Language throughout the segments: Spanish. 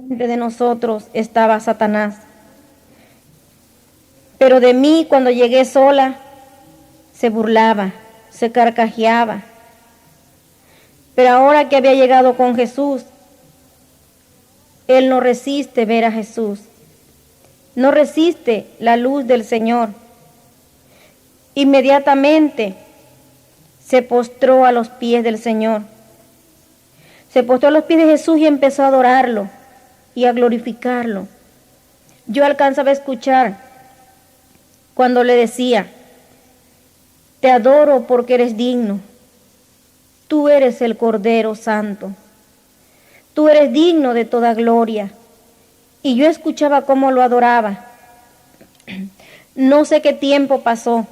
Entre de nosotros estaba Satanás. Pero de mí, cuando llegué sola, se burlaba, se carcajeaba. Pero ahora que había llegado con Jesús, él no resiste ver a Jesús. No resiste la luz del Señor. Inmediatamente se postró a los pies del Señor. Se postró a los pies de Jesús y empezó a adorarlo y a glorificarlo. Yo alcanzaba a escuchar cuando le decía: te adoro porque eres digno. Tú eres el Cordero Santo. Tú eres digno de toda gloria. Y yo escuchaba cómo lo adoraba. No sé qué tiempo pasó,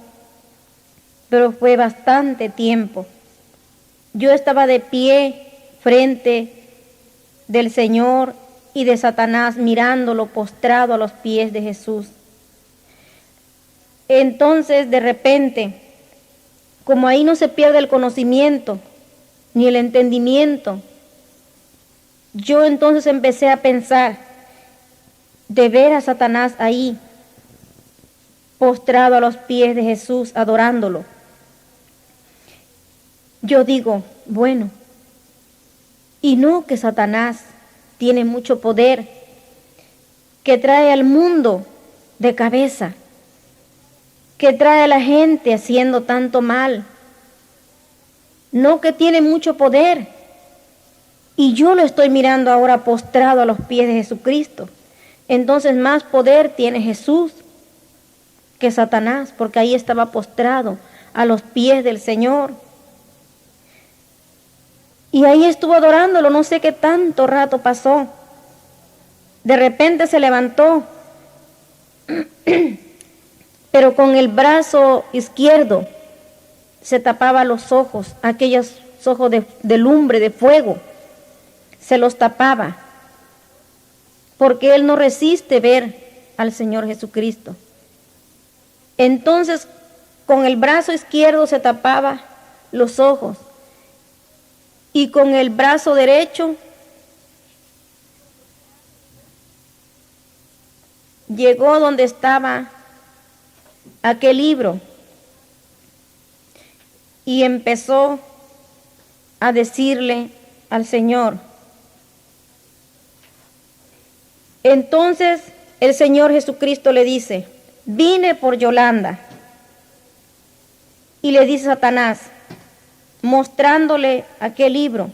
pero fue bastante tiempo. Yo estaba de pie frente del Señor y de Satanás, mirándolo postrado a los pies de Jesús. Entonces, de repente, como ahí no se pierde el conocimiento ni el entendimiento, yo entonces empecé a pensar de ver a Satanás ahí, postrado a los pies de Jesús, adorándolo. Yo digo, bueno, y no que Satanás tiene mucho poder, que trae al mundo de cabeza, que trae a la gente haciendo tanto mal, no que tiene mucho poder, y yo lo estoy mirando ahora postrado a los pies de Jesucristo. Entonces más poder tiene Jesús que Satanás, porque ahí estaba postrado a los pies del Señor. Y ahí estuvo adorándolo, no sé qué tanto rato pasó. De repente se levantó, pero con el brazo izquierdo se tapaba los ojos, aquellos ojos de lumbre, de fuego, se los tapaba, porque él no resiste ver al Señor Jesucristo. Entonces, con el brazo izquierdo se tapaba los ojos y con el brazo derecho llegó donde estaba aquel libro y empezó a decirle al Señor. Entonces el Señor Jesucristo le dice: vine por Yolanda. Y le dice Satanás, mostrándole aquel libro,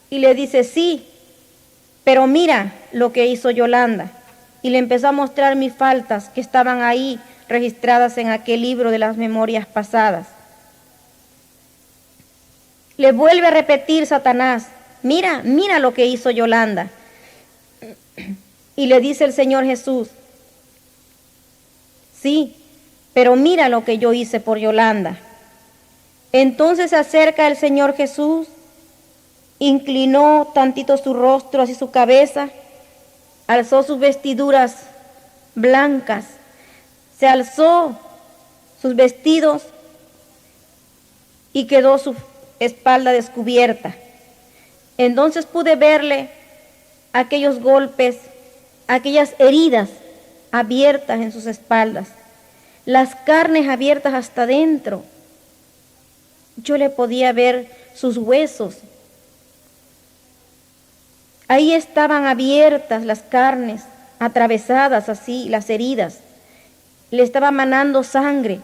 y le dice: sí, pero mira lo que hizo Yolanda. Y le empezó a mostrar mis faltas que estaban ahí registradas en aquel libro de las memorias pasadas. Le vuelve a repetir Satanás: mira lo que hizo Yolanda. Y le dice el Señor Jesús: sí, pero mira lo que yo hice por Yolanda. Entonces se acerca el Señor Jesús, inclinó tantito su rostro hacia su cabeza, alzó sus vestiduras blancas, se alzó sus vestidos y quedó su espalda descubierta. Entonces pude verle aquellos golpes, aquellas heridas abiertas en sus espaldas, las carnes abiertas hasta dentro. Yo le podía ver sus huesos. Ahí estaban abiertas las carnes, atravesadas así, las heridas. Le estaba manando sangre.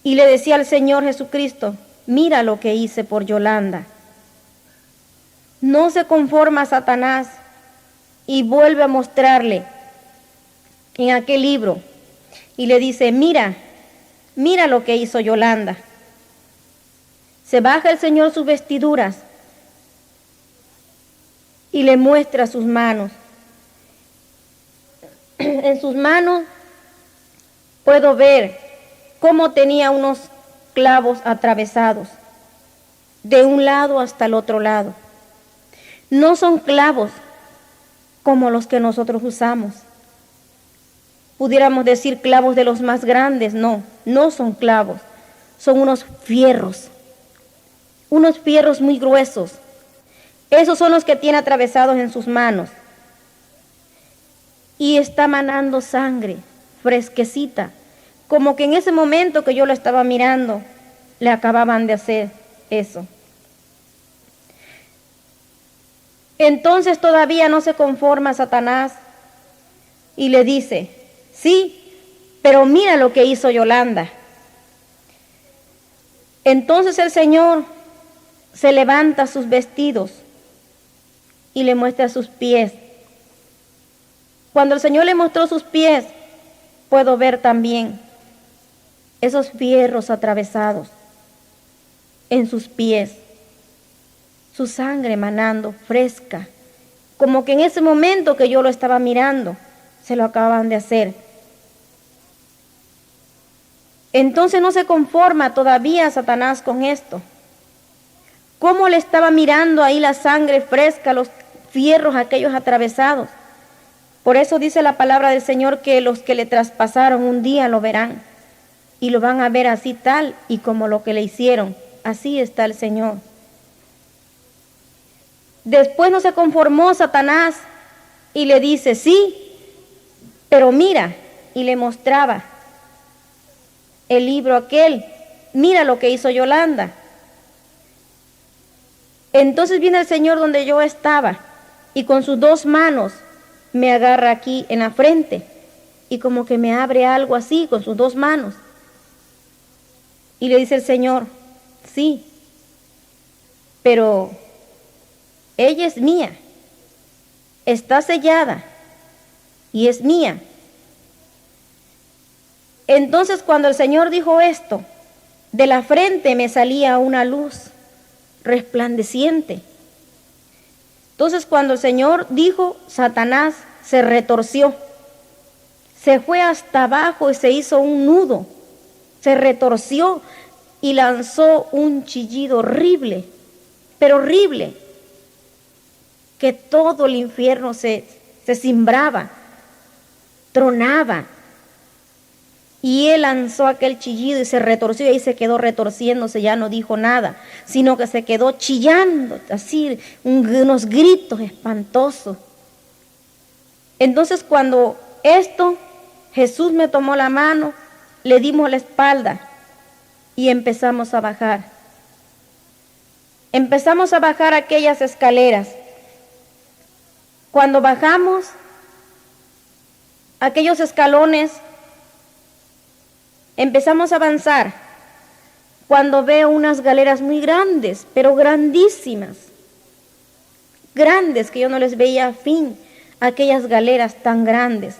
Y le decía al Señor Jesucristo: mira lo que hice por Yolanda. No se conforma Satanás y vuelve a mostrarle en aquel libro. Y le dice: mira lo que hizo Yolanda. Se baja el Señor sus vestiduras y le muestra sus manos. En sus manos puedo ver cómo tenía unos clavos atravesados de un lado hasta el otro lado. No son clavos como los que nosotros usamos. Pudiéramos decir clavos de los más grandes. No son clavos, son unos fierros muy gruesos. Esos son los que tiene atravesados en sus manos. Y está manando sangre fresquecita, como que en ese momento que yo lo estaba mirando, le acababan de hacer eso. Entonces todavía no se conforma Satanás y le dice, sí, pero mira lo que hizo Yolanda. Entonces el Señor se levanta sus vestidos y le muestra sus pies. Cuando el Señor le mostró sus pies, puedo ver también esos fierros atravesados en sus pies, su sangre manando fresca, como que en ese momento que yo lo estaba mirando, se lo acaban de hacer. Entonces no se conforma todavía Satanás con esto. ¿Cómo le estaba mirando ahí la sangre fresca, los fierros aquellos atravesados? Por eso dice la palabra del Señor que los que le traspasaron un día lo verán y lo van a ver así tal y como lo que le hicieron. Así está el Señor. Después no se conformó Satanás y le dice, sí, pero mira, y le mostraba el libro aquel, mira lo que hizo Yolanda. Entonces viene el Señor donde yo estaba y con sus dos manos me agarra aquí en la frente y como que me abre algo así con sus dos manos. Y le dice el Señor, sí, pero ella es mía, está sellada y es mía. Entonces cuando el Señor dijo esto, de la frente me salía una luz resplandeciente. Entonces cuando el Señor dijo, Satanás se retorció, se fue hasta abajo y se hizo un nudo, se retorció y lanzó un chillido horrible, pero horrible, que todo el infierno se cimbraba, tronaba. Y él lanzó aquel chillido y se retorció y ahí se quedó retorciéndose, ya no dijo nada, sino que se quedó chillando, así, unos gritos espantosos. Entonces cuando Jesús me tomó la mano, le dimos la espalda y empezamos a bajar. Empezamos a bajar aquellas escaleras. Cuando bajamos, aquellos escalones, empezamos a avanzar cuando veo unas galeras muy grandes, pero grandísimas, grandes que yo no les veía fin, aquellas galeras tan grandes.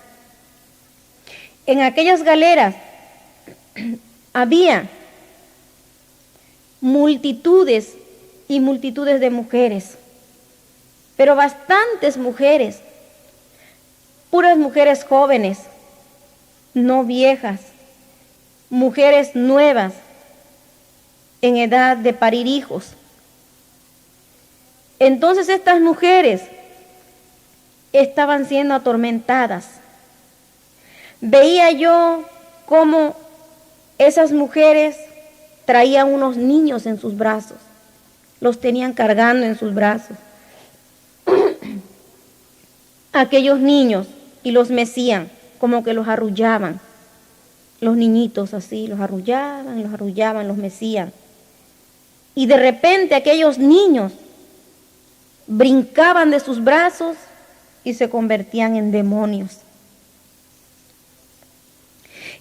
En aquellas galeras había multitudes y multitudes de mujeres, pero bastantes mujeres, puras mujeres jóvenes, no viejas, mujeres nuevas en edad de parir hijos. Entonces estas mujeres estaban siendo atormentadas. Veía yo cómo esas mujeres traían unos niños en sus brazos, los tenían cargando en sus brazos. Aquellos niños y los mecían, como que los arrullaban. Los niñitos así, los arrullaban, los mecían. Y de repente aquellos niños brincaban de sus brazos y se convertían en demonios.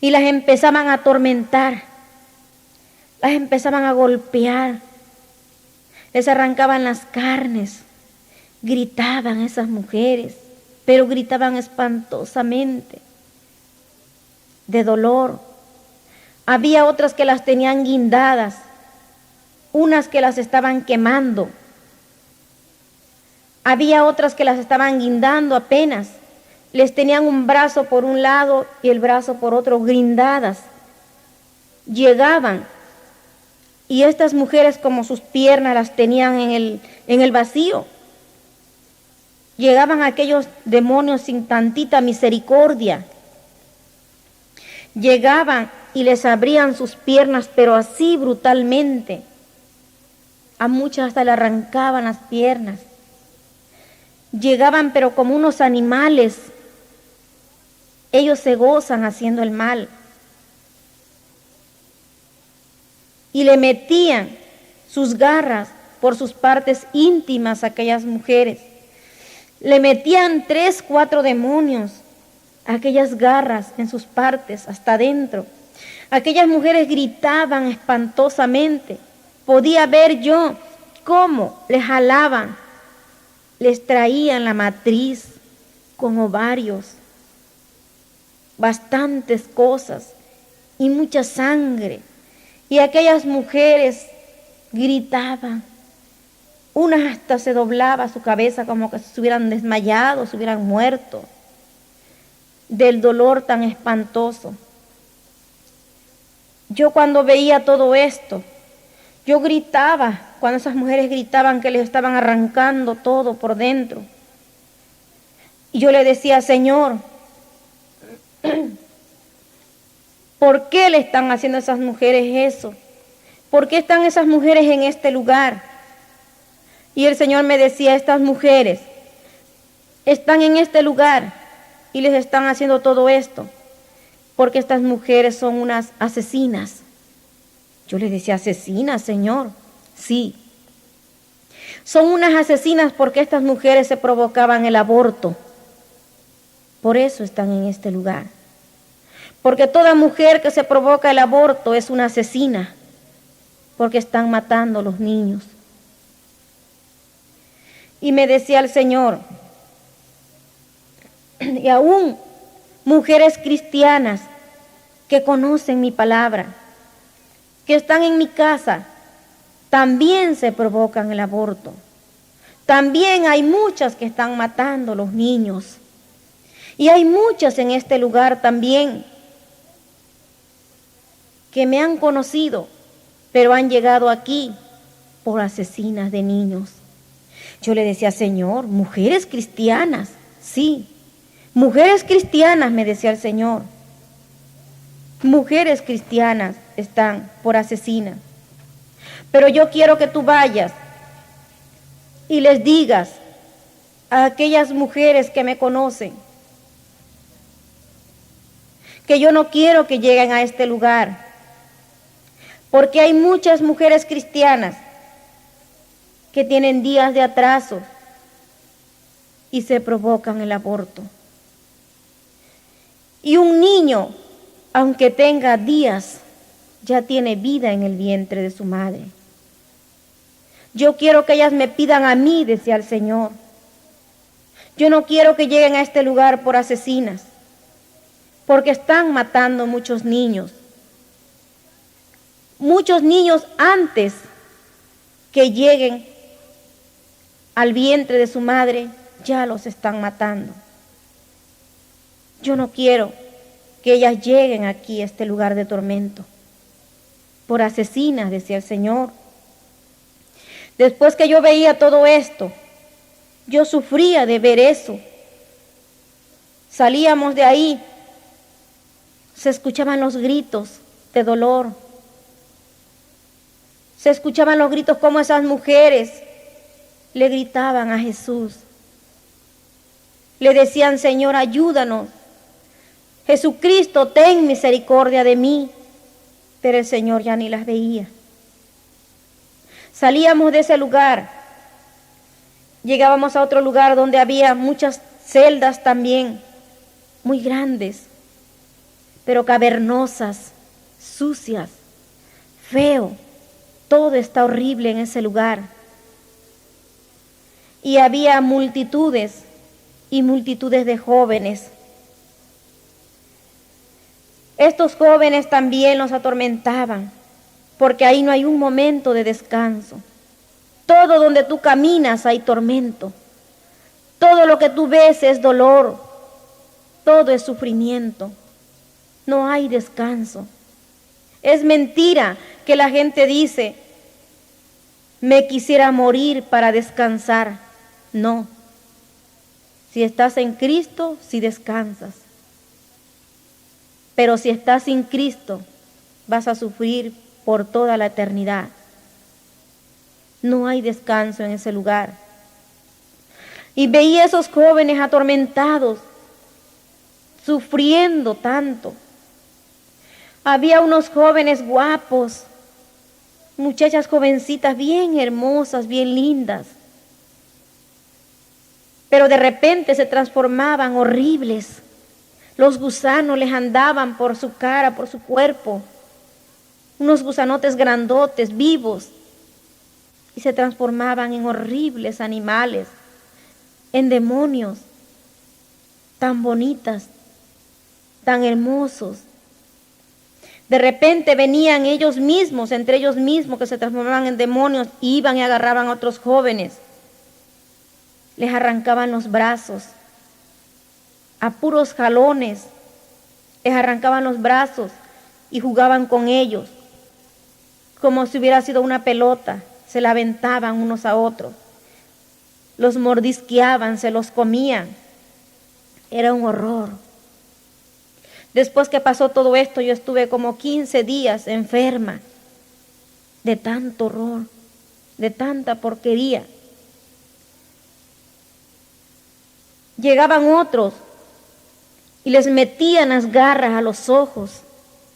Y las empezaban a atormentar, las empezaban a golpear, les arrancaban las carnes, gritaban esas mujeres, pero gritaban espantosamente de dolor. Había otras que las tenían guindadas, unas que las estaban quemando, había otras que las estaban guindando apenas, les tenían un brazo por un lado y el brazo por otro, guindadas. Llegaban y estas mujeres como sus piernas las tenían en el vacío. Llegaban aquellos demonios sin tantita misericordia. Llegaban y les abrían sus piernas, pero así brutalmente. A muchas hasta le arrancaban las piernas Llegaban pero como unos animales. Ellos se gozan haciendo el mal. Y le metían sus garras por sus partes íntimas a aquellas mujeres. Le metían 3, 4 demonios a aquellas garras en sus partes, hasta adentro. Aquellas mujeres gritaban espantosamente. Podía ver yo cómo les jalaban, les traían la matriz con ovarios, bastantes cosas y mucha sangre. Y aquellas mujeres gritaban. Unas hasta se doblaba su cabeza como que se hubieran desmayado, se hubieran muerto del dolor tan espantoso. Yo cuando veía todo esto, yo gritaba, cuando esas mujeres gritaban que les estaban arrancando todo por dentro. Y yo le decía, Señor, ¿por qué le están haciendo a esas mujeres eso? ¿Por qué están esas mujeres en este lugar? Y el Señor me decía, estas mujeres están en este lugar y les están haciendo todo esto porque estas mujeres son unas asesinas. Yo le decía, ¿asesinas, Señor? Sí. Son unas asesinas porque estas mujeres se provocaban el aborto. Por eso están en este lugar. Porque toda mujer que se provoca el aborto es una asesina, porque están matando a los niños. Y me decía el Señor, y aún mujeres cristianas que conocen mi palabra, que están en mi casa, también se provocan el aborto. También hay muchas que están matando a los niños. Y hay muchas en este lugar también que me han conocido, pero han llegado aquí por asesinas de niños. Yo le decía, Señor, mujeres cristianas, sí, mujeres cristianas, me decía el Señor. Mujeres cristianas están por asesinas. Pero yo quiero que tú vayas y les digas a aquellas mujeres que me conocen que yo no quiero que lleguen a este lugar, porque hay muchas mujeres cristianas que tienen días de atraso y se provocan el aborto. Y un niño, aunque tenga días, ya tiene vida en el vientre de su madre. Yo quiero que ellas me pidan a mí, decía el Señor. Yo no quiero que lleguen a este lugar por asesinas, porque están matando muchos niños. Muchos niños antes que lleguen al vientre de su madre, ya los están matando. Yo no quiero que ellas lleguen aquí a este lugar de tormento. Por asesinas, decía el Señor. Después que yo veía todo esto, yo sufría de ver eso. Salíamos de ahí, se escuchaban los gritos de dolor. Se escuchaban los gritos como esas mujeres le gritaban a Jesús. Le decían, Señor, ayúdanos. Jesucristo, ten misericordia de mí. Pero el Señor ya ni las veía. Salíamos de ese lugar. Llegábamos a otro lugar donde había muchas celdas también, muy grandes, pero cavernosas, sucias, feo. Todo está horrible en ese lugar. Y había multitudes y multitudes de jóvenes. Estos jóvenes también los atormentaban, porque ahí no hay un momento de descanso. Todo donde tú caminas hay tormento. Todo lo que tú ves es dolor. Todo es sufrimiento. No hay descanso. Es mentira que la gente dice, me quisiera morir para descansar. No. Si estás en Cristo, sí descansas. Pero si estás sin Cristo, vas a sufrir por toda la eternidad. No hay descanso en ese lugar. Y veía a esos jóvenes atormentados, sufriendo tanto. Había unos jóvenes guapos, muchachas jovencitas bien hermosas, bien lindas. Pero de repente se transformaban horribles. Los gusanos les andaban por su cara, por su cuerpo. Unos gusanotes grandotes, vivos. Y se transformaban en horribles animales, en demonios, tan bonitas, tan hermosos. De repente venían ellos mismos, entre ellos mismos, que se transformaban en demonios, iban y agarraban a otros jóvenes. Les arrancaban los brazos, a puros jalones, les arrancaban los brazos y jugaban con ellos, como si hubiera sido una pelota, se la aventaban unos a otros, los mordisqueaban, se los comían, era un horror. Después que pasó todo esto, yo estuve como 15 días enferma de tanto horror, de tanta porquería. Llegaban otros y les metían las garras a los ojos,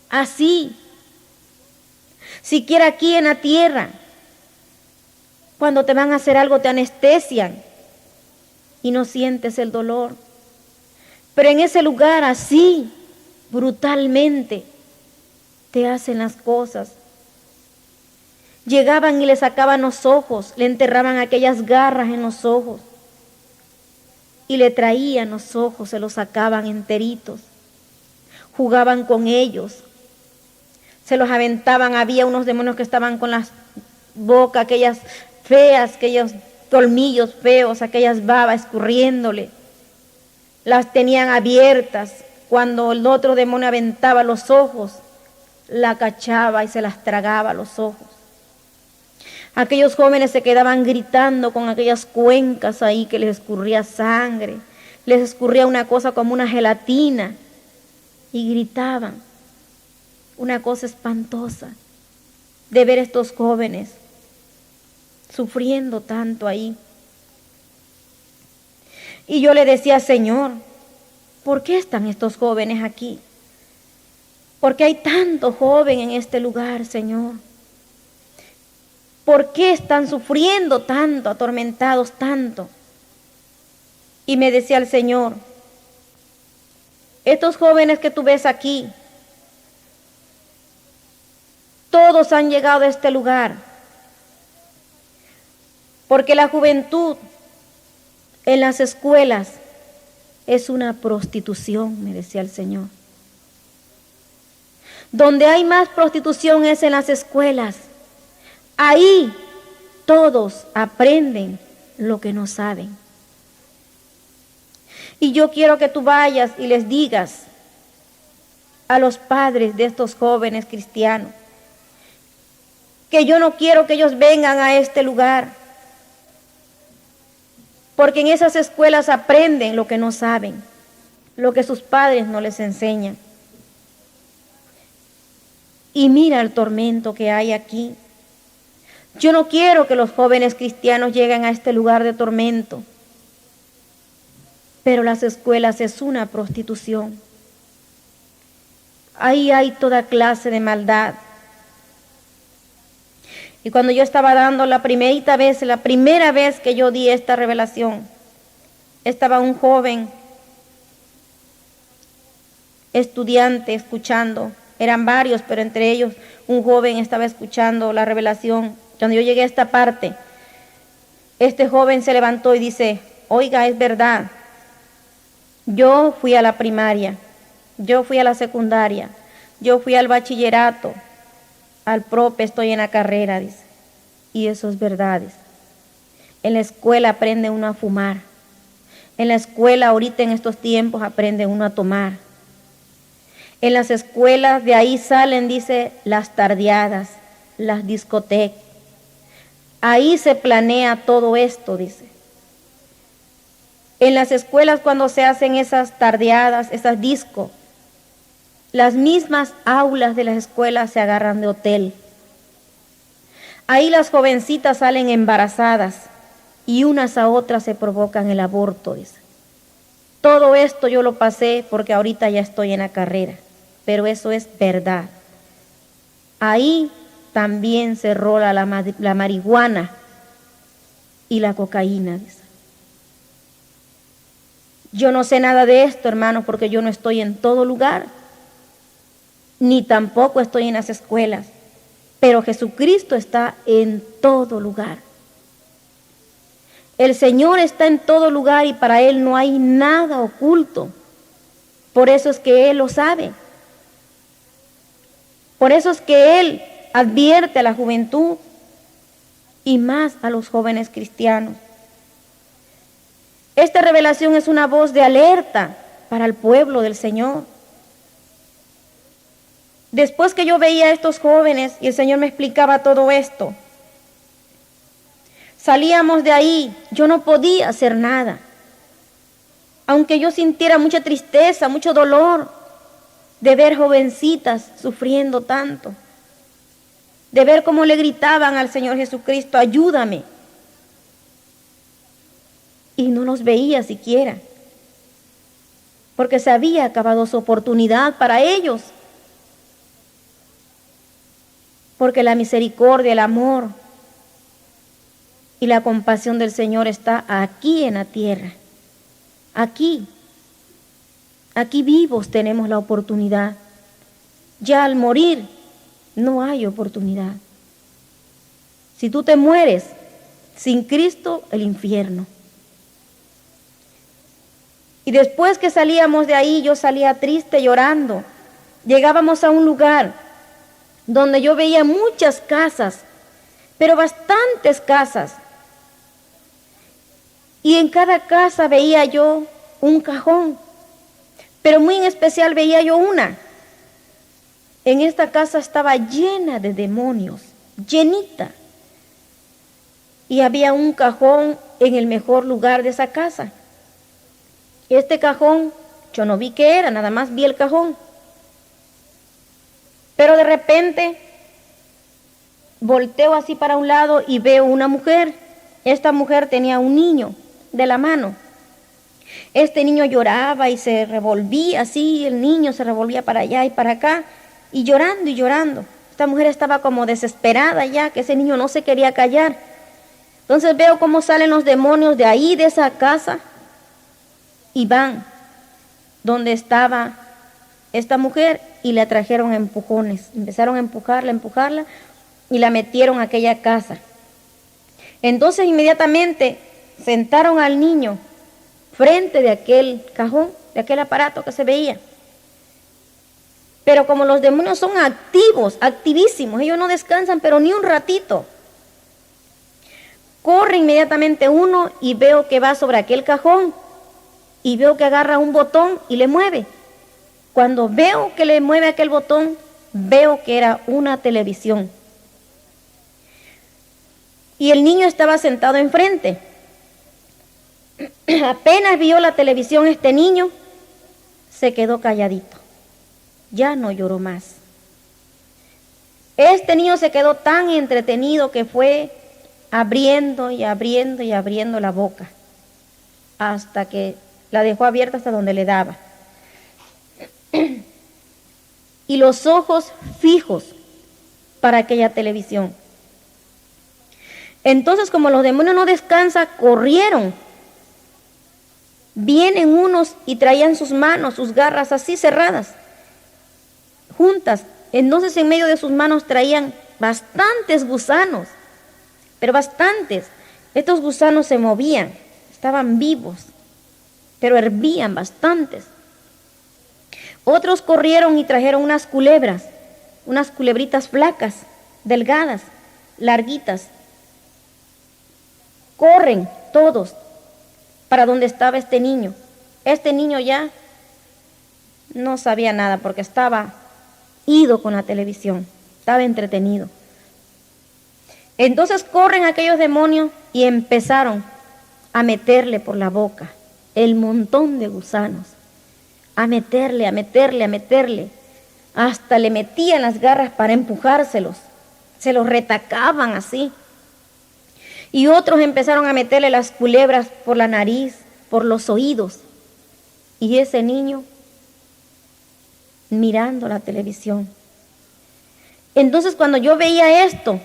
así, siquiera aquí en la tierra. Cuando te van a hacer algo te anestesian y no sientes el dolor. Pero en ese lugar así, brutalmente, te hacen las cosas. Llegaban y le sacaban los ojos, le enterraban aquellas garras en los ojos y le traían los ojos, se los sacaban enteritos. Jugaban con ellos, se los aventaban. Había unos demonios que estaban con las bocas, aquellas feas, aquellos colmillos feos, aquellas babas escurriéndole. Las tenían abiertas. Cuando el otro demonio aventaba los ojos, la cachaba y se las tragaba los ojos. Aquellos jóvenes se quedaban gritando con aquellas cuencas ahí que les escurría sangre, les escurría una cosa como una gelatina y gritaban. Una cosa espantosa de ver estos jóvenes sufriendo tanto ahí. Y yo le decía, Señor, ¿por qué están estos jóvenes aquí? ¿Por qué hay tanto joven en este lugar, Señor? ¿Por qué están sufriendo tanto, atormentados tanto? Y me decía el Señor, estos jóvenes que tú ves aquí, todos han llegado a este lugar, porque la juventud en las escuelas es una prostitución, me decía el Señor. Donde hay más prostitución es en las escuelas. Ahí todos aprenden lo que no saben. Y yo quiero que tú vayas y les digas a los padres de estos jóvenes cristianos que yo no quiero que ellos vengan a este lugar, porque en esas escuelas aprenden lo que no saben, lo que sus padres no les enseñan. Y mira el tormento que hay aquí. Yo no quiero que los jóvenes cristianos lleguen a este lugar de tormento, pero las escuelas es una prostitución. Ahí hay toda clase de maldad. Y cuando yo estaba dando la primera vez que yo di esta revelación, estaba un joven estudiante escuchando. Eran varios, pero entre ellos un joven estaba escuchando la revelación. Cuando yo llegué a esta parte, este joven se levantó y dice, oiga, es verdad, yo fui a la primaria, yo fui a la secundaria, yo fui al bachillerato, al prope estoy en la carrera, dice, y eso es verdad. En la escuela aprende uno a fumar, en la escuela ahorita en estos tiempos aprende uno a tomar. En las escuelas de ahí salen, dice, las tardeadas, las discotecas. Ahí se planea todo esto, dice. En las escuelas cuando se hacen esas tardeadas, esas discos, las mismas aulas de las escuelas se agarran de hotel. Ahí las jovencitas salen embarazadas y unas a otras se provocan el aborto, dice. Todo esto yo lo pasé porque ahorita ya estoy en la carrera, pero eso es verdad. Ahí también se rola la marihuana y la cocaína, dice. Yo no sé nada de esto, hermanos, porque yo no estoy en todo lugar, ni tampoco estoy en las escuelas, pero Jesucristo está en todo lugar. El Señor está en todo lugar y para Él no hay nada oculto. Por eso es que Él lo sabe. Por eso es que Él advierte a la juventud y más a los jóvenes cristianos. Esta revelación es una voz de alerta para el pueblo del Señor. Después que yo veía a estos jóvenes y el Señor me explicaba todo esto, salíamos de ahí, yo no podía hacer nada. Aunque yo sintiera mucha tristeza, mucho dolor de ver jovencitas sufriendo tanto, de ver cómo le gritaban al Señor Jesucristo, ayúdame. Y no los veía siquiera, porque se había acabado su oportunidad para ellos. Porque la misericordia, el amor y la compasión del Señor está aquí en la tierra. Aquí vivos tenemos la oportunidad. Ya al morir no hay oportunidad. Si tú te mueres sin Cristo, el infierno. Y después que salíamos de ahí, yo salía triste, llorando. Llegábamos a un lugar donde yo veía muchas casas, pero bastantes casas. Y en cada casa veía yo un cajón, pero muy en especial veía yo una. En esta casa estaba llena de demonios, llenita. Y había un cajón en el mejor lugar de esa casa. Este cajón, yo no vi qué era, nada más vi el cajón. Pero de repente volteo así para un lado y veo una mujer. Esta mujer tenía un niño de la mano. Este niño lloraba y se revolvía así, el niño se revolvía para allá y para acá, y llorando y llorando. Esta mujer estaba como desesperada ya, que ese niño no se quería callar. Entonces veo cómo salen los demonios de ahí, de esa casa, y van donde estaba esta mujer y la trajeron a empujones. Empezaron a empujarla y la metieron a aquella casa. Entonces inmediatamente sentaron al niño frente de aquel cajón, de aquel aparato que se veía. Pero como los demonios son activos, activísimos, ellos no descansan pero ni un ratito. Corre inmediatamente uno y veo que va sobre aquel cajón y veo que agarra un botón y le mueve. Cuando veo que le mueve aquel botón, veo que era una televisión. Y el niño estaba sentado enfrente. Apenas vio la televisión este niño, se quedó calladito. Ya no lloró más. Este niño se quedó tan entretenido que fue abriendo y abriendo y abriendo la boca, hasta que la dejó abierta hasta donde le daba. Y los ojos fijos para aquella televisión. Entonces, como los demonios no descansan, corrieron. Vienen unos y traían sus manos, sus garras así cerradas, juntas. Entonces en medio de sus manos traían bastantes gusanos, pero bastantes. Estos gusanos se movían, estaban vivos, pero hervían bastantes. Otros corrieron y trajeron unas culebras, unas culebritas flacas, delgadas, larguitas. Corren todos para donde estaba este niño. Este niño ya no sabía nada porque estaba ido con la televisión, estaba entretenido. Entonces corren aquellos demonios y empezaron a meterle por la boca el montón de gusanos, a meterle, hasta le metían las garras para empujárselos, se los retacaban así. Y otros empezaron a meterle las culebras por la nariz, por los oídos. Y ese niño mirando la televisión. Entonces cuando yo veía esto,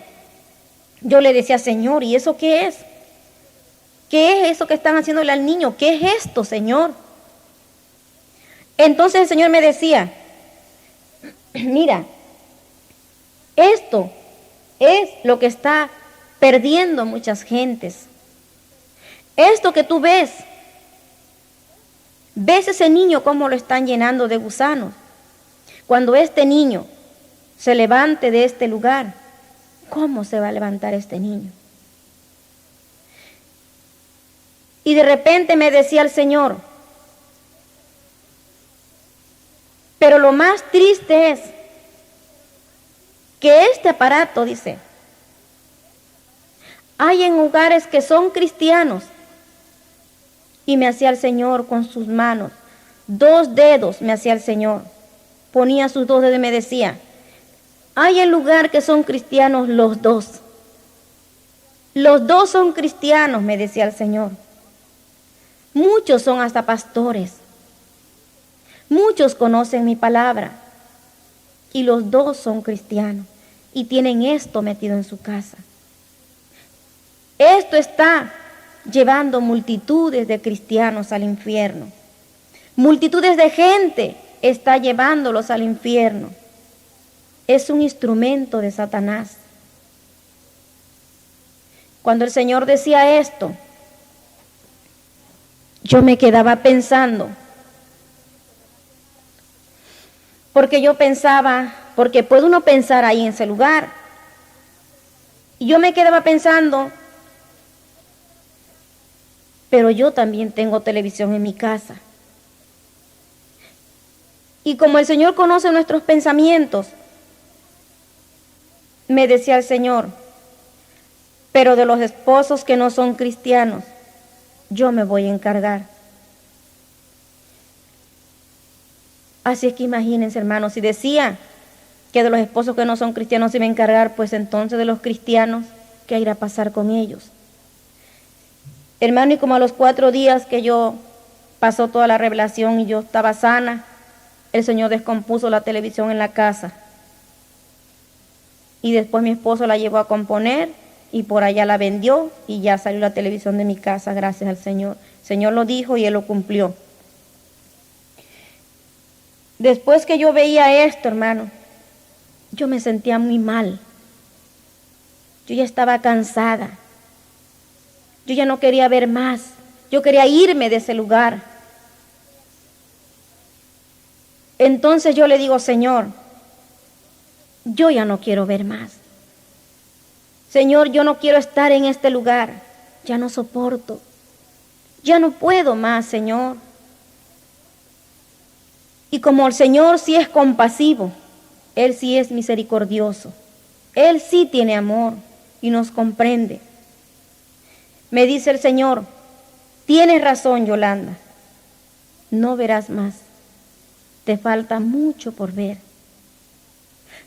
yo le decía, Señor, ¿y eso qué es? ¿Qué es eso que están haciéndole al niño? ¿Qué es esto, Señor? Entonces el Señor me decía, mira, esto es lo que está perdiendo muchas gentes. Esto que tú ves ese niño cómo lo están llenando de gusanos. Cuando este niño se levante de este lugar, ¿cómo se va a levantar este niño? Y de repente me decía el Señor, pero lo más triste es que este aparato, dice, hay en lugares que son cristianos. Y me hacía el Señor con sus manos, 2 dedos me hacía el Señor. Ponía sus 2 dedos y me decía, hay en lugar que son cristianos los 2. Los 2 son cristianos, me decía el Señor. Muchos son hasta pastores. Muchos conocen mi palabra. Y los 2 son cristianos. Y tienen esto metido en su casa. Esto está llevando multitudes de cristianos al infierno. Multitudes de gente está llevándolos al infierno. Es un instrumento de Satanás. Cuando el Señor decía esto, yo me quedaba pensando, porque yo pensaba, porque puede uno pensar ahí en ese lugar, y yo me quedaba pensando, pero yo también tengo televisión en mi casa. Y como el Señor conoce nuestros pensamientos, me decía el Señor, pero de los esposos que no son cristianos, yo me voy a encargar. Así es que imagínense, hermanos, si decía que de los esposos que no son cristianos se iba a encargar, pues entonces de los cristianos, ¿qué irá a pasar con ellos? Hermano, y como a los 4 días que yo pasó toda la revelación y yo estaba sana, el Señor descompuso la televisión en la casa. Y después mi esposo la llevó a componer y por allá la vendió y ya salió la televisión de mi casa, gracias al Señor. El Señor lo dijo y Él lo cumplió. Después que yo veía esto, hermano, yo me sentía muy mal. Yo ya estaba cansada. Yo ya no quería ver más. Yo quería irme de ese lugar. Entonces yo le digo, Señor, yo ya no quiero ver más. Señor, yo no quiero estar en este lugar. Ya no soporto. Ya no puedo más, Señor. Y como el Señor sí es compasivo, Él sí es misericordioso. Él sí tiene amor y nos comprende. Me dice el Señor, tienes razón, Yolanda, no verás más, te falta mucho por ver,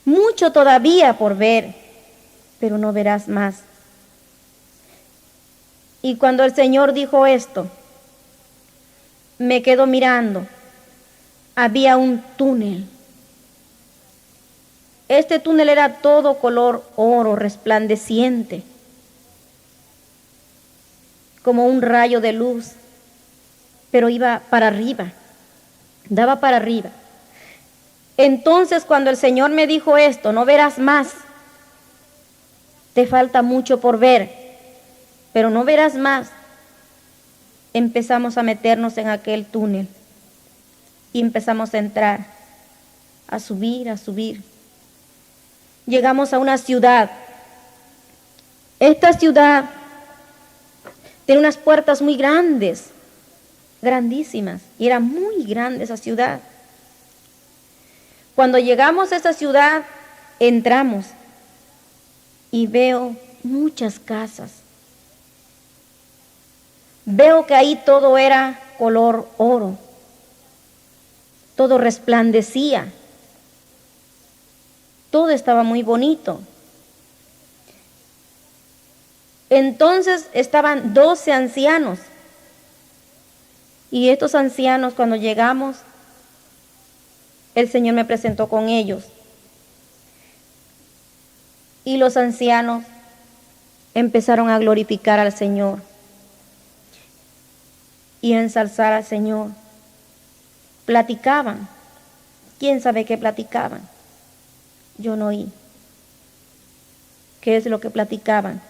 mucho todavía por ver, pero no verás más. Y cuando el Señor dijo esto, me quedo mirando, había un túnel. Este túnel era todo color oro resplandeciente, como un rayo de luz, pero iba para arriba, daba para arriba. Entonces cuando el Señor me dijo esto, no verás más, te falta mucho por ver, pero no verás más, empezamos a meternos en aquel túnel y empezamos a entrar, a subir, a subir. Llegamos a una ciudad. Esta ciudad tiene unas puertas muy grandes, grandísimas, y era muy grande esa ciudad. Cuando llegamos a esa ciudad, entramos y veo muchas casas. Veo que ahí todo era color oro, todo resplandecía, todo estaba muy bonito. Entonces estaban 12 ancianos. Y estos ancianos, cuando llegamos, el Señor me presentó con ellos. Y los ancianos empezaron a glorificar al Señor y a ensalzar al Señor. Platicaban. ¿Quién sabe qué platicaban? Yo no oí. ¿Qué es lo que platicaban?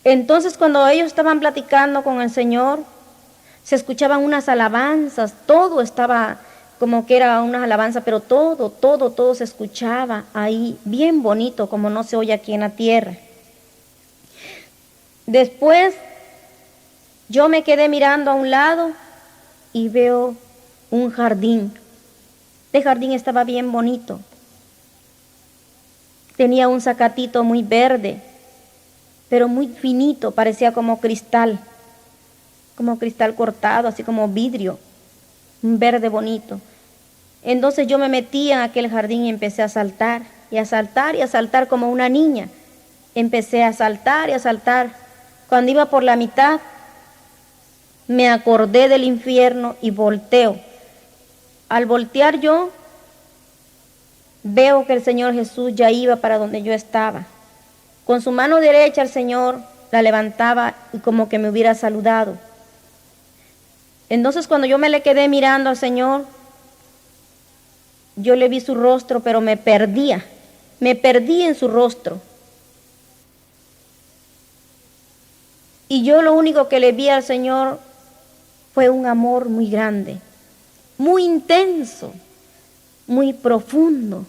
Entonces, cuando ellos estaban platicando con el Señor, se escuchaban unas alabanzas, todo estaba como que era unas alabanzas, pero todo se escuchaba ahí, bien bonito, como no se oye aquí en la tierra. Después, yo me quedé mirando a un lado y veo un jardín. Este jardín estaba bien bonito. Tenía un zacatito muy verde, pero muy finito, parecía como cristal cortado, así como vidrio, un verde bonito. Entonces yo me metí en aquel jardín y empecé a saltar, y a saltar, y a saltar como una niña. Empecé a saltar y a saltar. Cuando iba por la mitad, me acordé del infierno y volteo. Al voltear yo, veo que el Señor Jesús ya iba para donde yo estaba. Con su mano derecha el Señor la levantaba y como que me hubiera saludado. Entonces cuando yo me le quedé mirando al Señor, yo le vi su rostro, pero me perdí en su rostro. Y yo lo único que le vi al Señor fue un amor muy grande, muy intenso, muy profundo.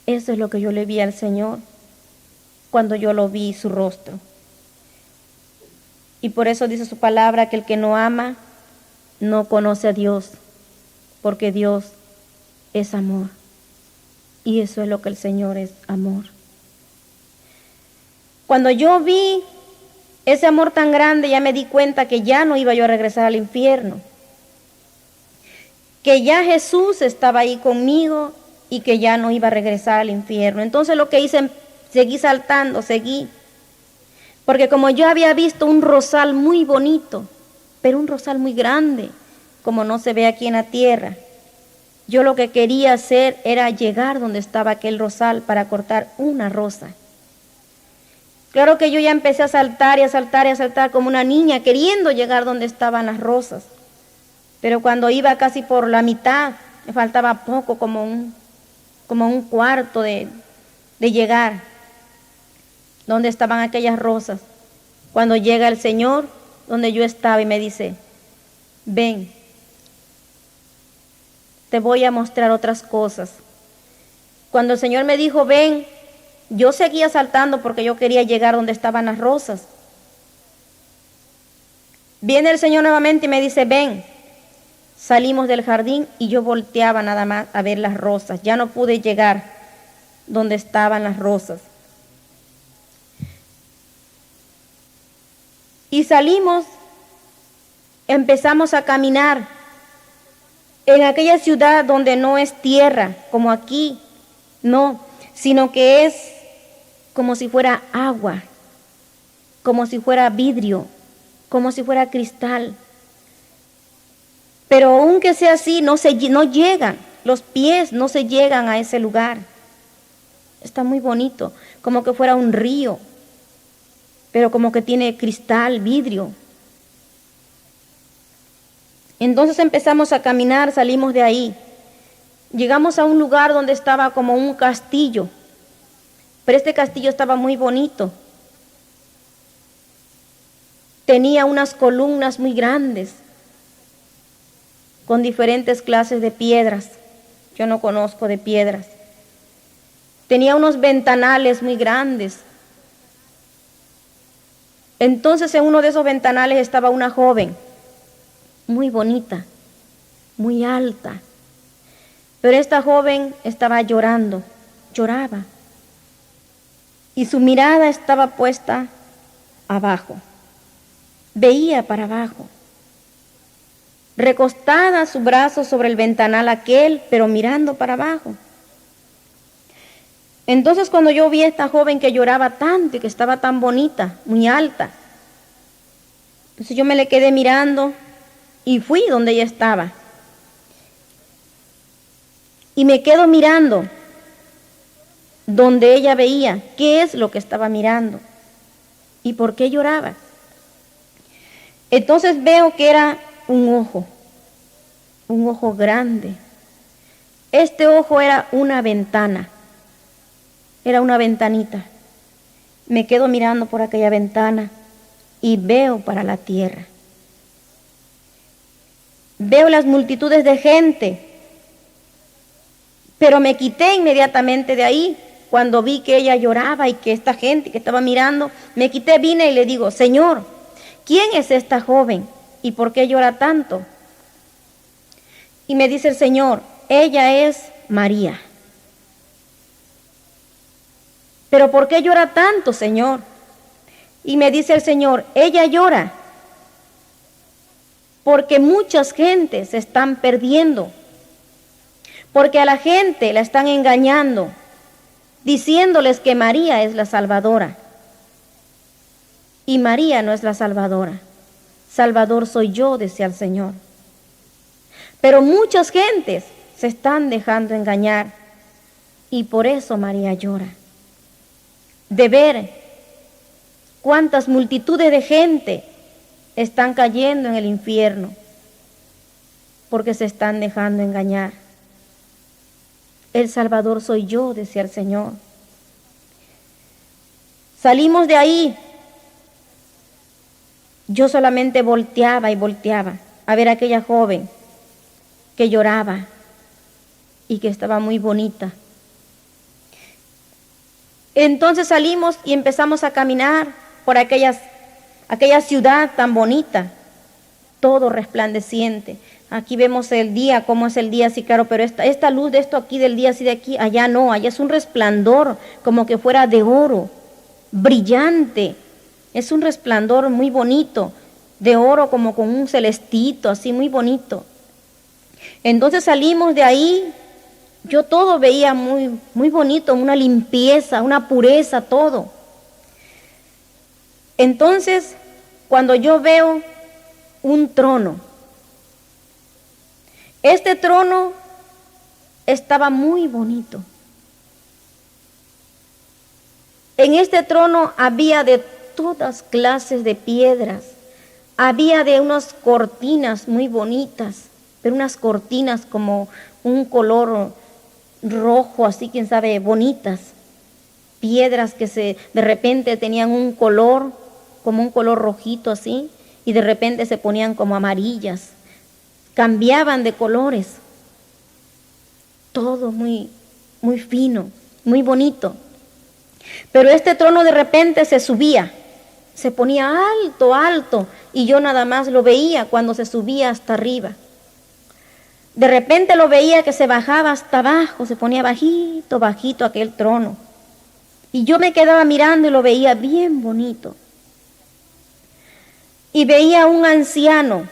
Eso es lo que yo le vi al Señor cuando yo lo vi su rostro. Y por eso dice su palabra que el que no ama no conoce a Dios, porque Dios es amor. Y eso es lo que el Señor es, amor. Cuando yo vi ese amor tan grande, ya me di cuenta que ya no iba yo a regresar al infierno, que ya Jesús estaba ahí conmigo y que ya no iba a regresar al infierno. Entonces lo que hice, seguí saltando, porque como yo había visto un rosal muy bonito, pero un rosal muy grande, como no se ve aquí en la tierra, yo lo que quería hacer era llegar donde estaba aquel rosal para cortar una rosa. Claro que yo ya empecé a saltar y a saltar y a saltar como una niña, queriendo llegar donde estaban las rosas. Pero cuando iba casi por la mitad, me faltaba poco, como un cuarto de llegar donde estaban aquellas rosas. Cuando llega el Señor, donde yo estaba, y me dice, ven, te voy a mostrar otras cosas. Cuando el Señor me dijo, ven, yo seguía saltando porque yo quería llegar donde estaban las rosas. Viene el Señor nuevamente y me dice, ven. Salimos del jardín y yo volteaba nada más a ver las rosas. Ya no pude llegar donde estaban las rosas. Y salimos, empezamos a caminar en aquella ciudad donde no es tierra, como aquí, no, sino que es como si fuera agua, como si fuera vidrio, como si fuera cristal. Pero aunque sea así, no llegan, los pies no se llegan a ese lugar. Está muy bonito, como que fuera un río, pero como que tiene cristal, vidrio. Entonces empezamos a caminar, salimos de ahí. Llegamos a un lugar donde estaba como un castillo, pero este castillo estaba muy bonito. Tenía unas columnas muy grandes, con diferentes clases de piedras. Yo no conozco de piedras. Tenía unos ventanales muy grandes. Entonces en uno de esos ventanales estaba una joven, muy bonita, muy alta. Pero esta joven estaba llorando, lloraba. Y su mirada estaba puesta abajo. Veía para abajo. Recostada su brazo sobre el ventanal aquel, pero mirando para abajo. Entonces cuando yo vi a esta joven que lloraba tanto y que estaba tan bonita, muy alta, entonces yo me le quedé mirando y fui donde ella estaba. Y me quedo mirando donde ella veía qué es lo que estaba mirando y por qué lloraba. Entonces veo que era un ojo grande. Este ojo era una ventana, era una ventanita. Me quedo mirando por aquella ventana y veo para la tierra. Veo las multitudes de gente, pero me quité inmediatamente de ahí. Cuando vi que ella lloraba y que esta gente que estaba mirando, me quité, vine y le digo, Señor, ¿quién es esta joven y por qué llora tanto? Y me dice el Señor, ella es María. ¿Pero por qué llora tanto, Señor? Y me dice el Señor, ella llora porque muchas gentes se están perdiendo, porque a la gente la están engañando, diciéndoles que María es la salvadora. Y María no es la salvadora. Salvador soy yo, decía el Señor. Pero muchas gentes se están dejando engañar y por eso María llora. De ver cuántas multitudes de gente están cayendo en el infierno porque se están dejando engañar. El Salvador soy yo, decía el Señor. Salimos de ahí. Yo solamente volteaba y volteaba a ver a aquella joven que lloraba y que estaba muy bonita. Entonces salimos y empezamos a caminar por aquella ciudad tan bonita, todo resplandeciente. Aquí vemos el día, cómo es el día así claro, pero esta luz de esto aquí, del día así de aquí, allá no, allá es un resplandor como que fuera de oro, brillante. Es un resplandor muy bonito, de oro como con un celestito, así muy bonito. Entonces salimos de ahí, yo todo veía muy, muy bonito, una limpieza, una pureza, todo. Entonces, cuando yo veo un trono, este trono estaba muy bonito. En este trono había de todas clases de piedras, había de unas cortinas muy bonitas, pero unas cortinas como un color rojo, así, quién sabe, bonitas. Piedras que de repente tenían un color, como un color rojito así, y de repente se ponían como amarillas. Cambiaban de colores. Todo muy, muy fino, muy bonito. Pero este trono de repente se subía, se ponía alto, alto, y yo nada más lo veía cuando se subía hasta arriba. De repente lo veía que se bajaba hasta abajo, se ponía bajito, bajito aquel trono. Y yo me quedaba mirando y lo veía bien bonito. Y veía un anciano,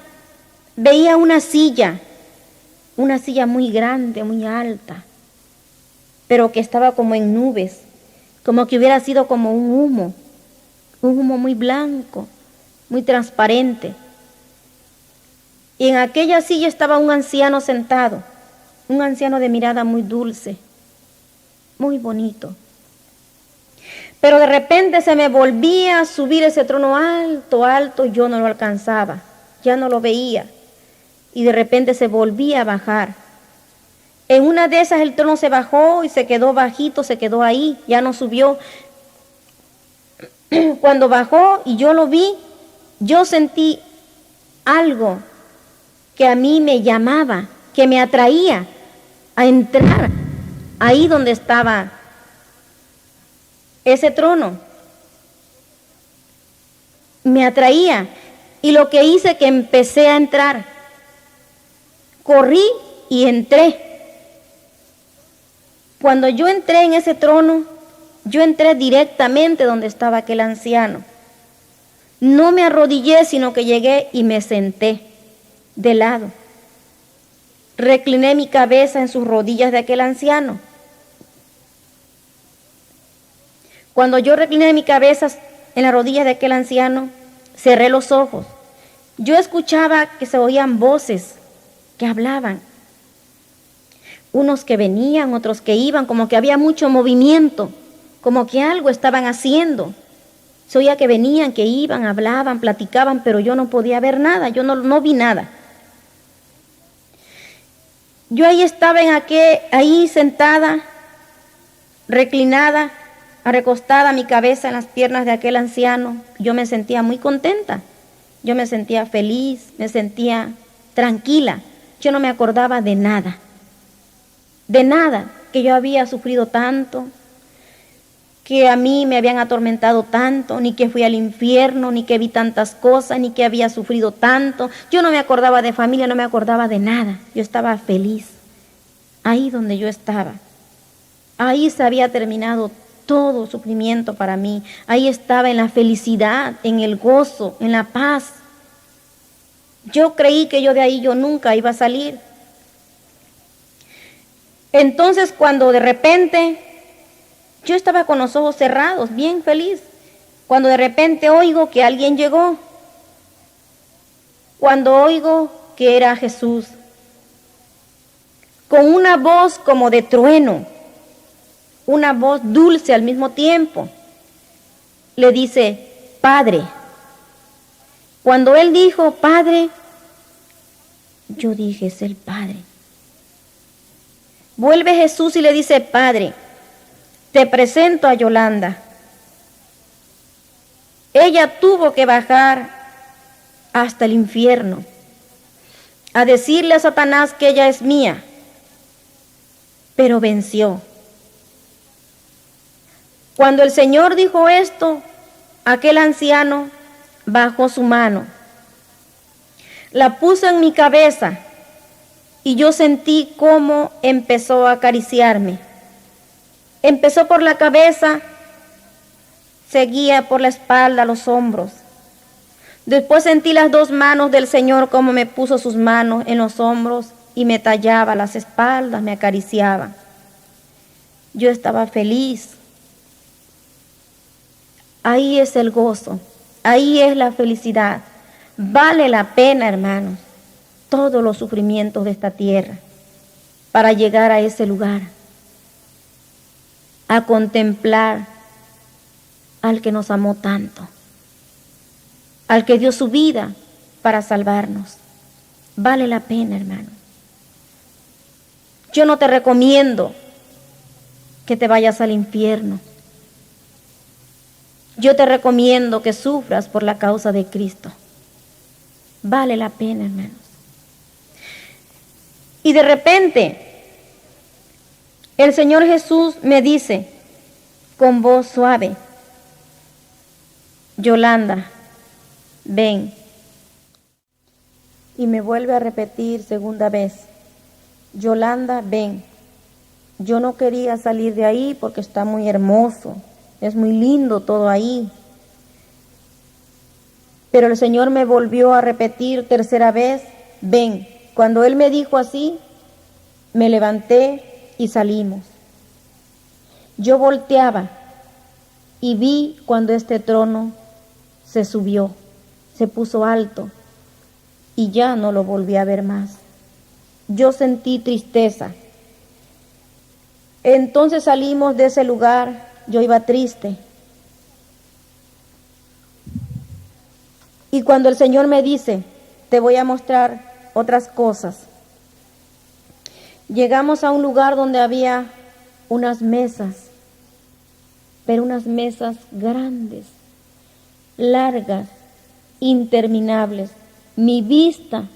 veía una silla muy grande, muy alta, pero que estaba como en nubes, como que hubiera sido como un humo muy blanco, muy transparente. Y en aquella silla estaba un anciano sentado, un anciano de mirada muy dulce, muy bonito. Pero de repente se me volvía a subir ese trono alto, alto, yo no lo alcanzaba, ya no lo veía. Y de repente se volvía a bajar. En una de esas el trono se bajó y se quedó bajito, se quedó ahí, ya no subió. Cuando bajó y yo lo vi, yo sentí algo que a mí me llamaba, que me atraía a entrar ahí donde estaba ese trono. Me atraía y lo que hice que empecé a entrar. Corrí y entré. Cuando yo entré en ese trono, yo entré directamente donde estaba aquel anciano. No me arrodillé, sino que llegué y me senté de lado. Recliné mi cabeza en sus rodillas de aquel anciano. Cuando yo recliné mi cabeza en las rodillas de aquel anciano, cerré los ojos. Yo escuchaba que se oían voces que hablaban. Unos que venían, otros que iban, como que había mucho movimiento, como que algo estaban haciendo. Se oía que venían, que iban, hablaban, platicaban, pero yo no podía ver nada, yo no vi nada. Yo ahí estaba ahí sentada, reclinada, recostada mi cabeza en las piernas de aquel anciano. Yo me sentía muy contenta, yo me sentía feliz, me sentía tranquila. Yo no me acordaba de nada, que yo había sufrido tanto, que a mí me habían atormentado tanto, ni que fui al infierno, ni que vi tantas cosas, ni que había sufrido tanto. Yo no me acordaba de familia, no me acordaba de nada. Yo estaba feliz, ahí donde yo estaba. Ahí se había terminado todo sufrimiento para mí. Ahí estaba en la felicidad, en el gozo, en la paz. Yo creí que yo de ahí yo nunca iba a salir. Entonces cuando de repente yo estaba con los ojos cerrados, bien feliz, cuando de repente oigo que alguien llegó, cuando oigo que era Jesús, con una voz como de trueno, una voz dulce al mismo tiempo, le dice, Padre. Cuando él dijo, Padre, yo dije, es el Padre. Vuelve Jesús y le dice, Padre, te presento a Yolanda. Ella tuvo que bajar hasta el infierno a decirle a Satanás que ella es mía, pero venció. Cuando el Señor dijo esto, aquel anciano bajó su mano, la puso en mi cabeza y yo sentí cómo empezó a acariciarme. Empezó por la cabeza, seguía por la espalda, los hombros. Después sentí las dos manos del Señor, cómo me puso sus manos en los hombros y me tallaba las espaldas, me acariciaba. Yo estaba feliz. Ahí es el gozo, ahí es la felicidad. Vale la pena, hermanos, todos los sufrimientos de esta tierra para llegar a ese lugar, a contemplar al que nos amó tanto, al que dio su vida para salvarnos. Vale la pena, hermano. Yo no te recomiendo que te vayas al infierno. Yo te recomiendo que sufras por la causa de Cristo. Vale la pena, hermanos. Y de repente, el Señor Jesús me dice con voz suave, Yolanda, ven. Y me vuelve a repetir segunda vez, Yolanda, ven. Yo no quería salir de ahí porque está muy hermoso, es muy lindo todo ahí. Pero el Señor me volvió a repetir tercera vez, ven. Cuando Él me dijo así, me levanté y salimos. Yo volteaba y vi cuando este trono se subió, se puso alto y ya no lo volví a ver más. Yo sentí tristeza. Entonces salimos de ese lugar, yo iba triste. Y cuando el Señor me dice, te voy a mostrar otras cosas, llegamos a un lugar donde había unas mesas, pero unas mesas grandes, largas, interminables. Mi vista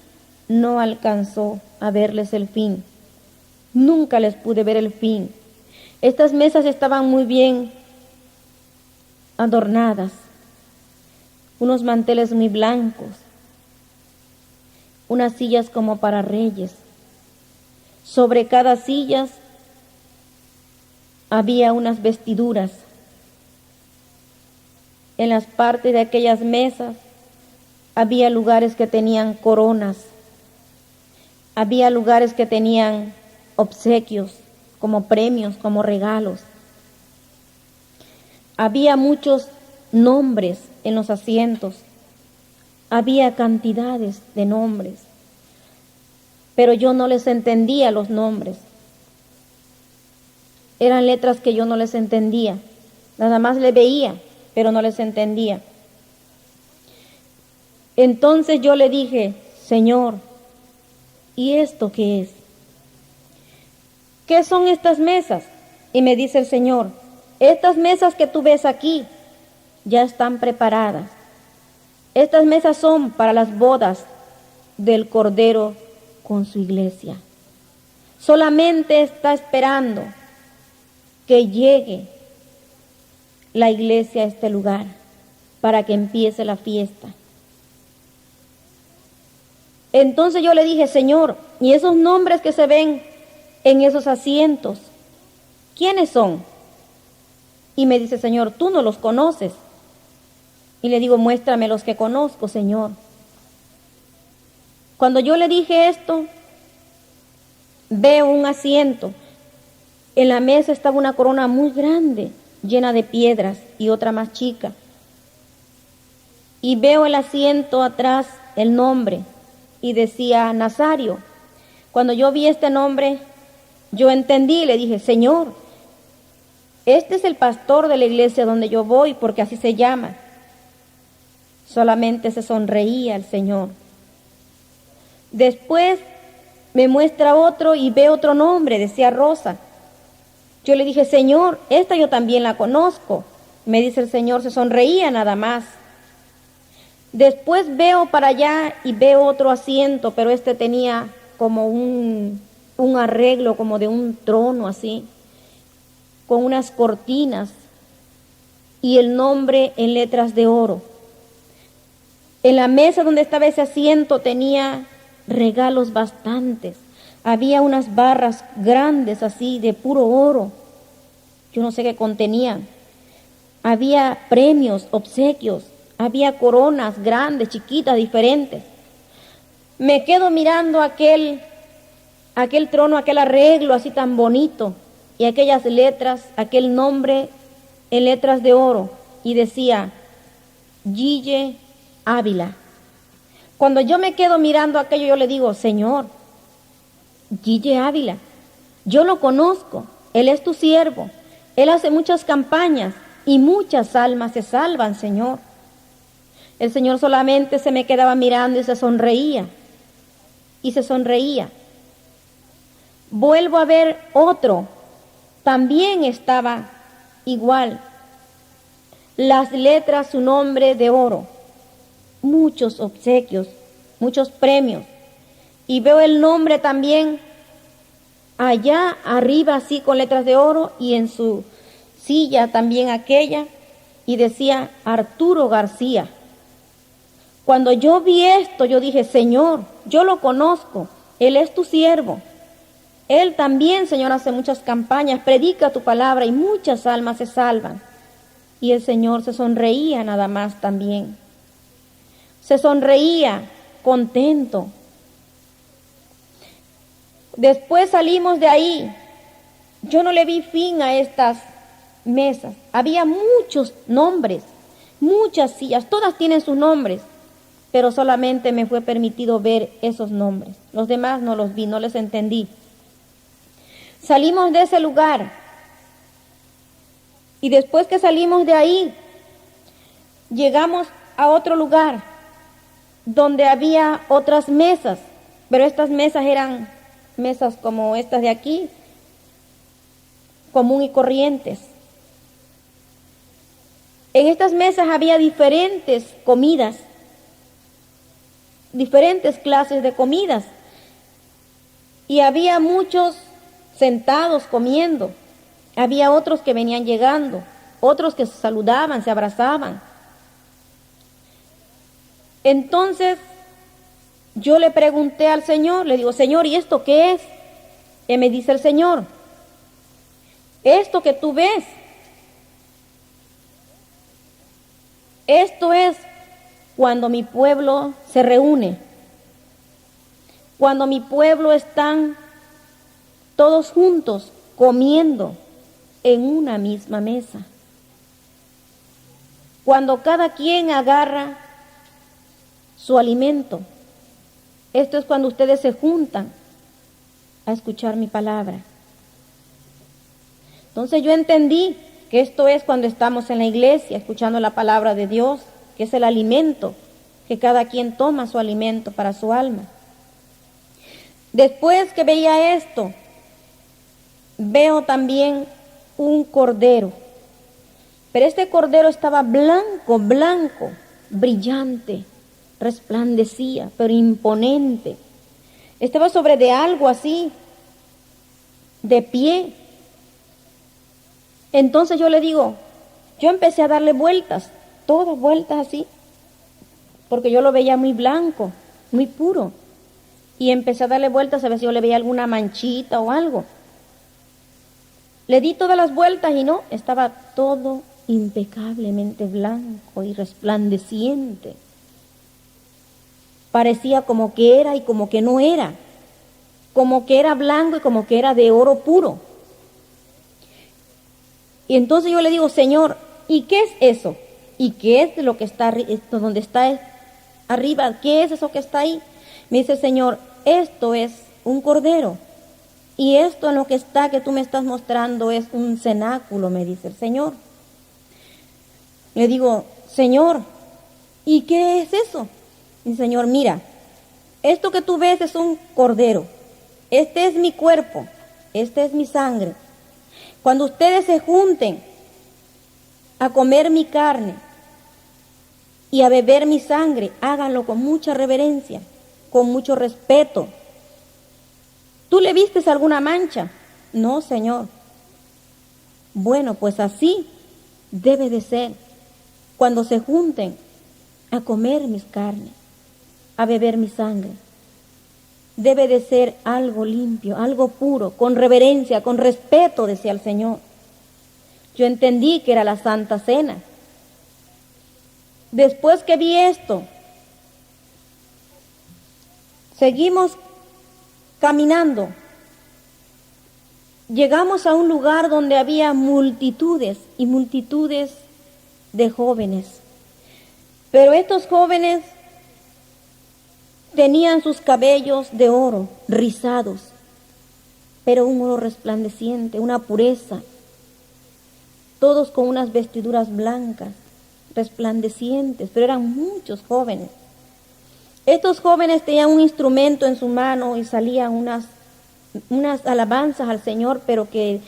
no alcanzó a verles el fin. Nunca les pude ver el fin. Estas mesas estaban muy bien adornadas, unos manteles muy blancos, unas sillas como para reyes. Sobre cada silla había unas vestiduras. En las partes de aquellas mesas había lugares que tenían coronas, había lugares que tenían obsequios, como premios, como regalos. Había muchos nombres en los asientos. Había cantidades de nombres. Pero yo no les entendía los nombres. Eran letras que yo no les entendía. Nada más les veía, pero no les entendía. Entonces yo le dije, Señor, ¿y esto qué es? ¿Qué son estas mesas? Y me dice el Señor, estas mesas que tú ves aquí ya están preparadas. Estas mesas son para las bodas del Cordero con su iglesia. Solamente está esperando que llegue la iglesia a este lugar para que empiece la fiesta. Entonces yo le dije, Señor, ¿y esos nombres que se ven en esos asientos, quiénes son? Y me dice, Señor, tú no los conoces. Y le digo, muéstrame los que conozco, Señor. Cuando yo le dije esto, veo un asiento. En la mesa estaba una corona muy grande, llena de piedras, y otra más chica. Y veo el asiento atrás, el nombre, y decía Nazario. Cuando yo vi este nombre, yo entendí y le dije, Señor, este es el pastor de la iglesia donde yo voy, porque así se llama. Solamente se sonreía el Señor. Después me muestra otro y ve otro nombre, decía Rosa. Yo le dije, Señor, esta yo también la conozco. Me dice el Señor, se sonreía nada más. Después veo para allá y veo otro asiento, pero este tenía como un arreglo, como de un trono así, con unas cortinas y el nombre en letras de oro. En la mesa donde estaba ese asiento tenía regalos bastantes. Había unas barras grandes así de puro oro. Yo no sé qué contenían. Había premios, obsequios. Había coronas grandes, chiquitas, diferentes. Me quedo mirando aquel trono, aquel arreglo así tan bonito. Y aquellas letras, aquel nombre en letras de oro. Y decía, Gille Ávila. Cuando yo me quedo mirando aquello, yo le digo, Señor, Gille Ávila, yo lo conozco, él es tu siervo, él hace muchas campañas y muchas almas se salvan, Señor. El Señor solamente se me quedaba mirando y se sonreía, y se sonreía. Vuelvo a ver otro, también estaba igual, las letras, su nombre de oro, muchos obsequios, muchos premios. Y veo el nombre también allá arriba así con letras de oro y en su silla también aquella y decía Arturo García. Cuando yo vi esto yo dije, Señor, yo lo conozco, él es tu siervo. Él también, Señor, hace muchas campañas, predica tu palabra y muchas almas se salvan. Y el Señor se sonreía nada más también. Se sonreía contento. Después salimos de ahí. Yo no le vi fin a estas mesas. Había muchos nombres, muchas sillas, todas tienen sus nombres, pero solamente me fue permitido ver esos nombres. Los demás no los vi, no les entendí. Salimos de ese lugar y después que salimos de ahí, llegamos a otro lugar donde había otras mesas, pero estas mesas eran mesas como estas de aquí, común y corrientes. En estas mesas había diferentes comidas, diferentes clases de comidas, y había muchos sentados comiendo, había otros que venían llegando, otros que se saludaban, se abrazaban. Entonces yo le pregunté al Señor, le digo, Señor, ¿y esto qué es? Y me dice el Señor, esto que tú ves, esto es cuando mi pueblo se reúne, cuando mi pueblo están todos juntos comiendo en una misma mesa. cuando cada quien agarra su alimento. Esto es cuando ustedes se juntan a escuchar mi palabra. Entonces yo entendí que esto es cuando estamos en la iglesia escuchando la palabra de Dios, que es el alimento, que cada quien toma su alimento para su alma. Después que veía esto, veo también un cordero, pero este cordero estaba blanco, blanco, brillante, resplandecía, pero imponente. Estaba sobre de algo así, de pie. Entonces yo le digo, yo empecé a darle vueltas, todas vueltas así, porque yo lo veía muy blanco, muy puro. Y empecé a darle vueltas a ver si yo le veía alguna manchita o algo. Le di todas las vueltas y no, estaba todo impecablemente blanco y resplandeciente. Parecía como que era y como que no era, como que era blanco y como que era de oro puro. Y entonces yo le digo, Señor, ¿y qué es eso? ¿Y qué es lo que está donde está arriba? ¿Qué es eso que está ahí? Me dice el Señor, esto es un cordero. Y esto en lo que está, que tú me estás mostrando, es un cenáculo, me dice el Señor. Le digo, Señor, ¿y qué es eso? Y Señor, mira, esto que tú ves es un cordero. Este es mi cuerpo, esta es mi sangre. Cuando ustedes se junten a comer mi carne y a beber mi sangre, háganlo con mucha reverencia, con mucho respeto. ¿Tú le vistes alguna mancha? No, Señor. Bueno, pues así debe de ser cuando se junten a comer mis carnes, a beber mi sangre. Debe de ser algo limpio, algo puro, con reverencia, con respeto, decía el Señor. Yo entendí que era la Santa Cena. Después que vi esto, seguimos caminando. Llegamos a un lugar donde había multitudes y multitudes de jóvenes. Pero estos jóvenes tenían sus cabellos de oro, rizados, pero un oro resplandeciente, una pureza. Todos con unas vestiduras blancas, resplandecientes, pero eran muchos jóvenes. Estos jóvenes tenían un instrumento en su mano y salían unas alabanzas al Señor, pero que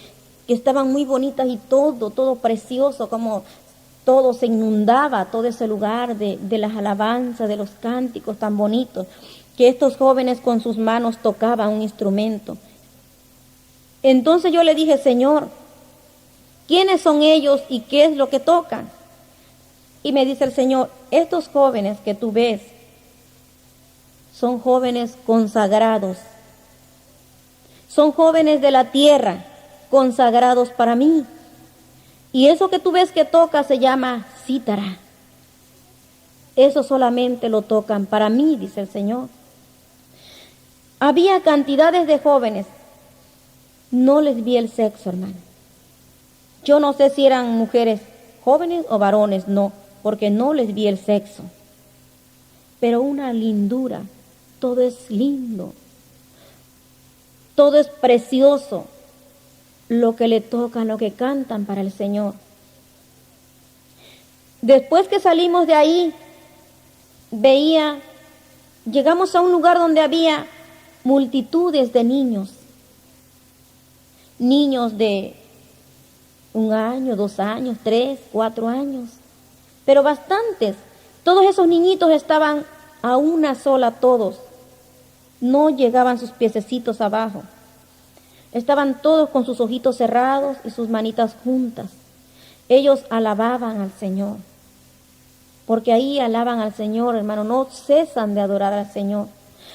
estaban muy bonitas y todo precioso, como todo se inundaba, todo ese lugar de las alabanzas, de los cánticos tan bonitos, que estos jóvenes con sus manos tocaban un instrumento. Entonces yo le dije, Señor, ¿quiénes son ellos y qué es lo que tocan? Y me dice el Señor, estos jóvenes que tú ves son jóvenes consagrados, son jóvenes de la tierra, consagrados para mí. Y eso que tú ves que toca se llama cítara. Eso solamente lo tocan para mí, dice el Señor. Había cantidades de jóvenes. No les vi el sexo, hermano. Yo no sé si eran mujeres jóvenes o varones, no, porque no les vi el sexo. Pero una lindura, todo es lindo, todo es precioso. Lo que le tocan, lo que cantan para el Señor. Después que salimos de ahí, llegamos a un lugar donde había multitudes de niños de 1 año, 2 años, 3, 4 años, pero bastantes. Todos esos niñitos estaban a una sola, todos. No llegaban sus piececitos abajo. Estaban todos con sus ojitos cerrados y sus manitas juntas. Ellos alababan al Señor. Porque ahí alaban al Señor, hermano, no cesan de adorar al Señor.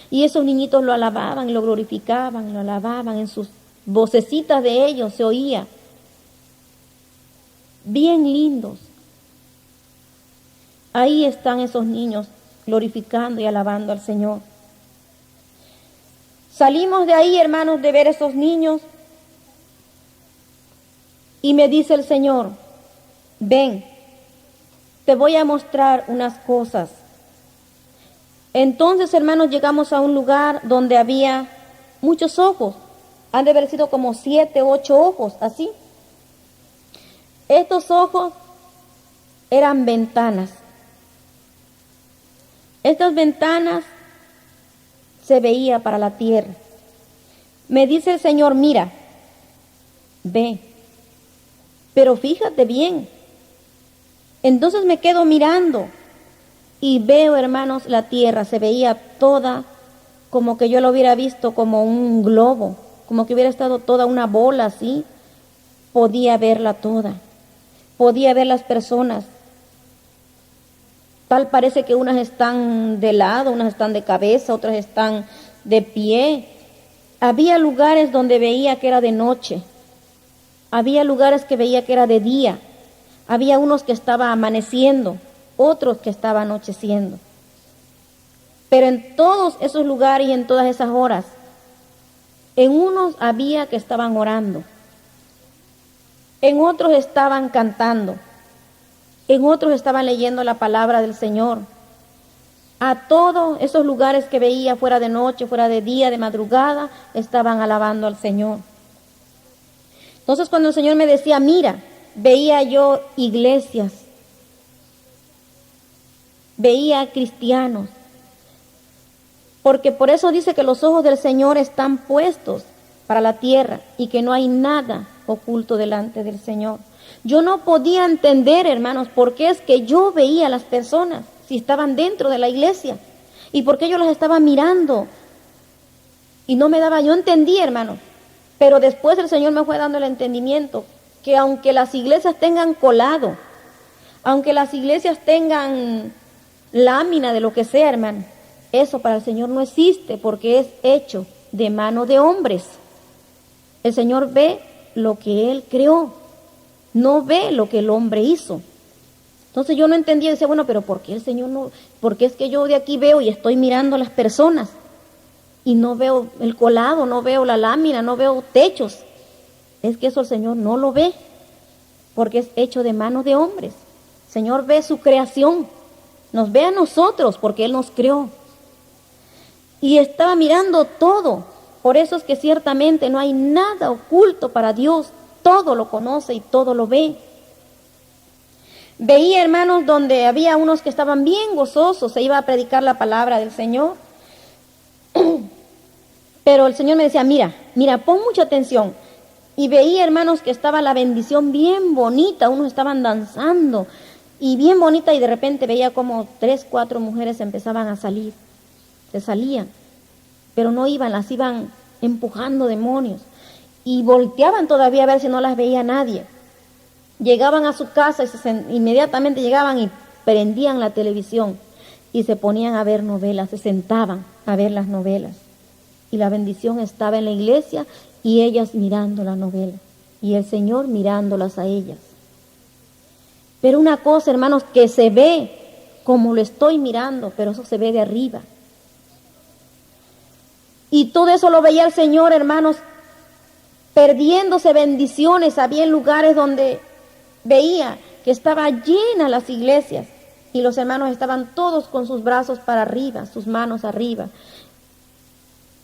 Y esos niñitos lo alababan y lo glorificaban, lo alababan, en sus vocecitas de ellos se oía. Bien lindos. Ahí están esos niños glorificando y alabando al Señor. Salimos de ahí, hermanos, de ver esos niños y me dice el Señor, ven, te voy a mostrar unas cosas. Entonces, hermanos, llegamos a un lugar donde había muchos ojos. Han de haber sido como 7, 8 ojos, así. Estos ojos eran ventanas. Estas ventanas se veía para la tierra. Me dice el Señor, mira, ve, pero fíjate bien. Entonces me quedo mirando y veo, hermanos, la tierra se veía toda como que yo lo hubiera visto como un globo, como que hubiera estado toda una bola así. Podía verla toda, podía ver las personas. Tal parece que unas están de lado, unas están de cabeza, otras están de pie. Había lugares donde veía que era de noche. Había lugares que veía que era de día. Había unos que estaba amaneciendo, otros que estaba anocheciendo. Pero en todos esos lugares y en todas esas horas, en unos había que estaban orando. En otros estaban cantando. En otros estaban leyendo la palabra del Señor. A todos esos lugares que veía, fuera de noche, fuera de día, de madrugada, estaban alabando al Señor. Entonces cuando el Señor me decía, mira, veía yo iglesias, veía cristianos, porque por eso dice que los ojos del Señor están puestos para la tierra y que no hay nada oculto delante del Señor. Yo no podía entender, hermanos, por qué es que yo veía a las personas si estaban dentro de la iglesia y por qué yo las estaba mirando y no me daba, yo entendía, hermanos, pero después el Señor me fue dando el entendimiento que aunque las iglesias tengan colado, aunque las iglesias tengan lámina de lo que sea, hermano, eso para el Señor no existe porque es hecho de mano de hombres. El Señor ve lo que Él creó, no ve lo que el hombre hizo. Entonces yo no entendía, decía, bueno, pero ¿por qué el Señor no? ¿Por qué es que yo de aquí veo y estoy mirando a las personas y no veo el colado, no veo la lámina, no veo techos? Es que eso el Señor no lo ve, porque es hecho de manos de hombres. El Señor ve su creación, nos ve a nosotros porque Él nos creó. Y estaba mirando todo. Por eso es que ciertamente no hay nada oculto para Dios. Todo lo conoce y todo lo ve. Veía, hermanos, donde había unos que estaban bien gozosos, se iba a predicar la palabra del Señor. Pero el Señor me decía, mira, pon mucha atención. Y veía, hermanos, que estaba la bendición bien bonita, unos estaban danzando y bien bonita, y de repente veía como 3, 4 mujeres empezaban a salir, se salían, pero no iban, las iban empujando demonios, y volteaban todavía a ver si no las veía nadie. Llegaban a su casa y inmediatamente llegaban y prendían la televisión y se ponían a ver novelas, se sentaban a ver las novelas. Y la bendición estaba en la iglesia y ellas mirando la novela y el Señor mirándolas a ellas. Pero una cosa, hermanos, que se ve como lo estoy mirando, pero eso se ve de arriba. Y todo eso lo veía el Señor, hermanos, perdiéndose bendiciones. Había lugares donde veía que estaba llena las iglesias y los hermanos estaban todos con sus brazos para arriba, sus manos arriba,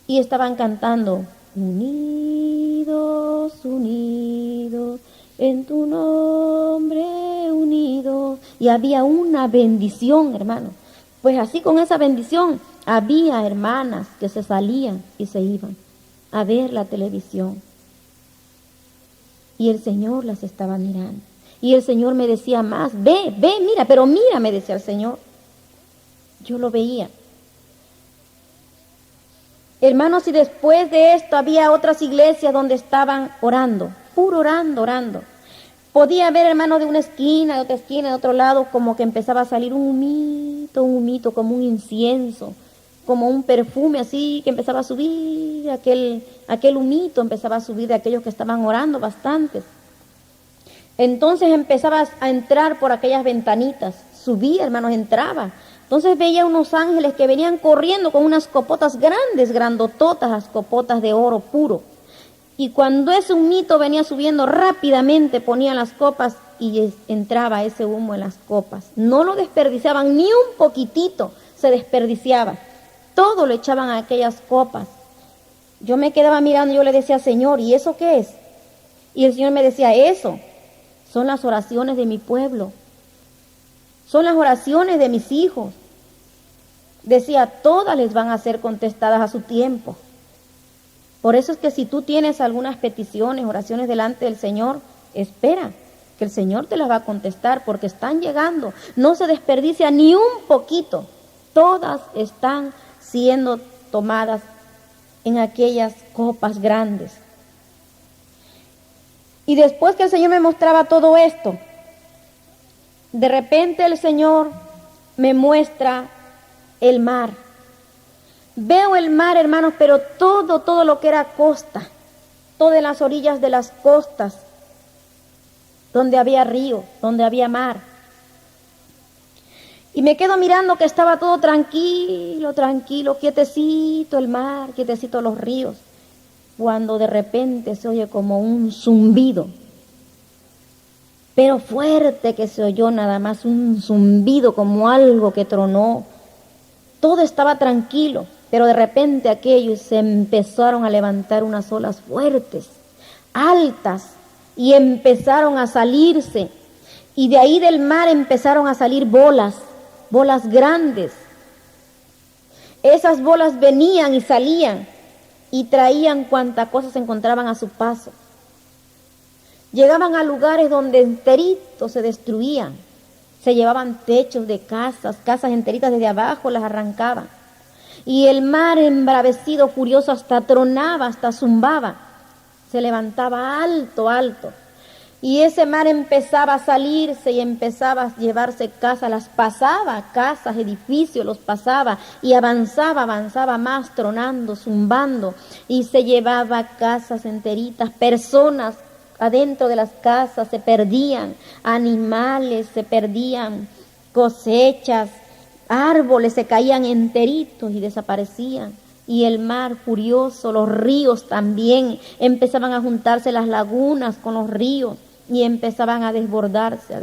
y estaban cantando, unidos, unidos, en tu nombre unidos. Y había una bendición, hermanos. Pues así con esa bendición había hermanas que se salían y se iban a ver la televisión. Y el Señor las estaba mirando. Y el Señor me decía más, ve, mira, pero mira, me decía el Señor. Yo lo veía. Hermanos, y después de esto había otras iglesias donde estaban orando, puro orando. Podía ver, hermanos, de una esquina, de otra esquina, de otro lado, como que empezaba a salir un humito, como un incienso, como un perfume así, que empezaba a subir, aquel humito empezaba a subir de aquellos que estaban orando bastantes. Entonces empezaba a entrar por aquellas ventanitas, subía, hermanos, entraba. Entonces veía unos ángeles que venían corriendo con unas copotas grandes, grandototas, las copotas de oro puro. Y cuando ese humito venía subiendo rápidamente, ponían las copas y entraba ese humo en las copas. No lo desperdiciaban, ni un poquitito se desperdiciaba. Todo lo echaban a aquellas copas. Yo me quedaba mirando, yo le decía, Señor, ¿y eso qué es? Y el Señor me decía, eso son las oraciones de mi pueblo. Son las oraciones de mis hijos. Decía, todas les van a ser contestadas a su tiempo. Por eso es que si tú tienes algunas peticiones, oraciones delante del Señor, espera, que el Señor te las va a contestar porque están llegando. No se desperdicia ni un poquito. Todas están siendo tomadas en aquellas copas grandes. Y después que el Señor me mostraba todo esto, de repente el Señor me muestra el mar. Veo el mar, hermanos, pero todo lo que era costa, todas las orillas de las costas, donde había río, donde había mar. Y me quedo mirando que estaba todo tranquilo, quietecito el mar, quietecito los ríos, cuando de repente se oye como un zumbido, pero fuerte que se oyó nada más, un zumbido como algo que tronó. Todo estaba tranquilo, pero de repente aquellos se empezaron a levantar unas olas fuertes, altas, y empezaron a salirse, y de ahí del mar empezaron a salir bolas grandes. Esas bolas venían y salían y traían cuanta cosa se encontraban a su paso. Llegaban a lugares donde enteritos se destruían, se llevaban techos de casas enteritas desde abajo las arrancaban. Y el mar embravecido, furioso, hasta tronaba, hasta zumbaba, se levantaba alto. Y ese mar empezaba a salirse y empezaba a llevarse casas, las pasaba, casas, edificios, los pasaba y avanzaba más, tronando, zumbando, y se llevaba casas enteritas, personas adentro de las casas, se perdían, animales se perdían, cosechas, árboles se caían enteritos y desaparecían. Y el mar furioso, los ríos también, empezaban a juntarse las lagunas con los ríos y empezaban a desbordarse,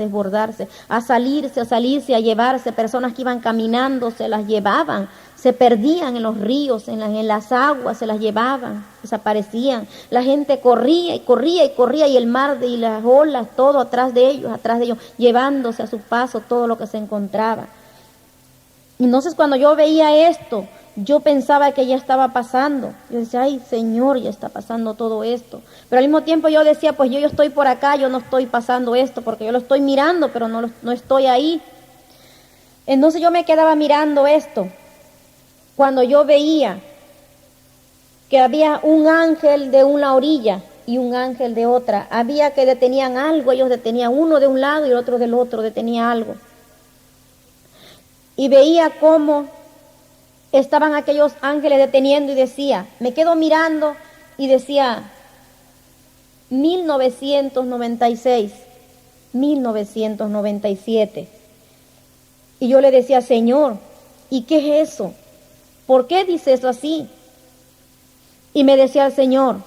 a salirse, a llevarse. Personas que iban caminando se las llevaban, se perdían en los ríos, en las aguas, se las llevaban, desaparecían. La gente corría y el mar y las olas, todo atrás de ellos, llevándose a su paso todo lo que se encontraba. Entonces cuando yo veía esto, yo pensaba que ya estaba pasando. Yo decía, ay Señor, ya está pasando todo esto. Pero al mismo tiempo yo decía, pues yo estoy por acá, yo no estoy pasando esto, porque yo lo estoy mirando, pero no estoy ahí. Entonces yo me quedaba mirando esto. Cuando yo veía que había un ángel de una orilla y un ángel de otra, había que detenían algo, ellos detenían uno de un lado y el otro del otro, detenía algo. Y veía cómo estaban aquellos ángeles deteniendo y decía, me quedo mirando y decía 1996, 1997. Y yo le decía, Señor, ¿y qué es eso? ¿Por qué dice eso así? Y me decía el Señor,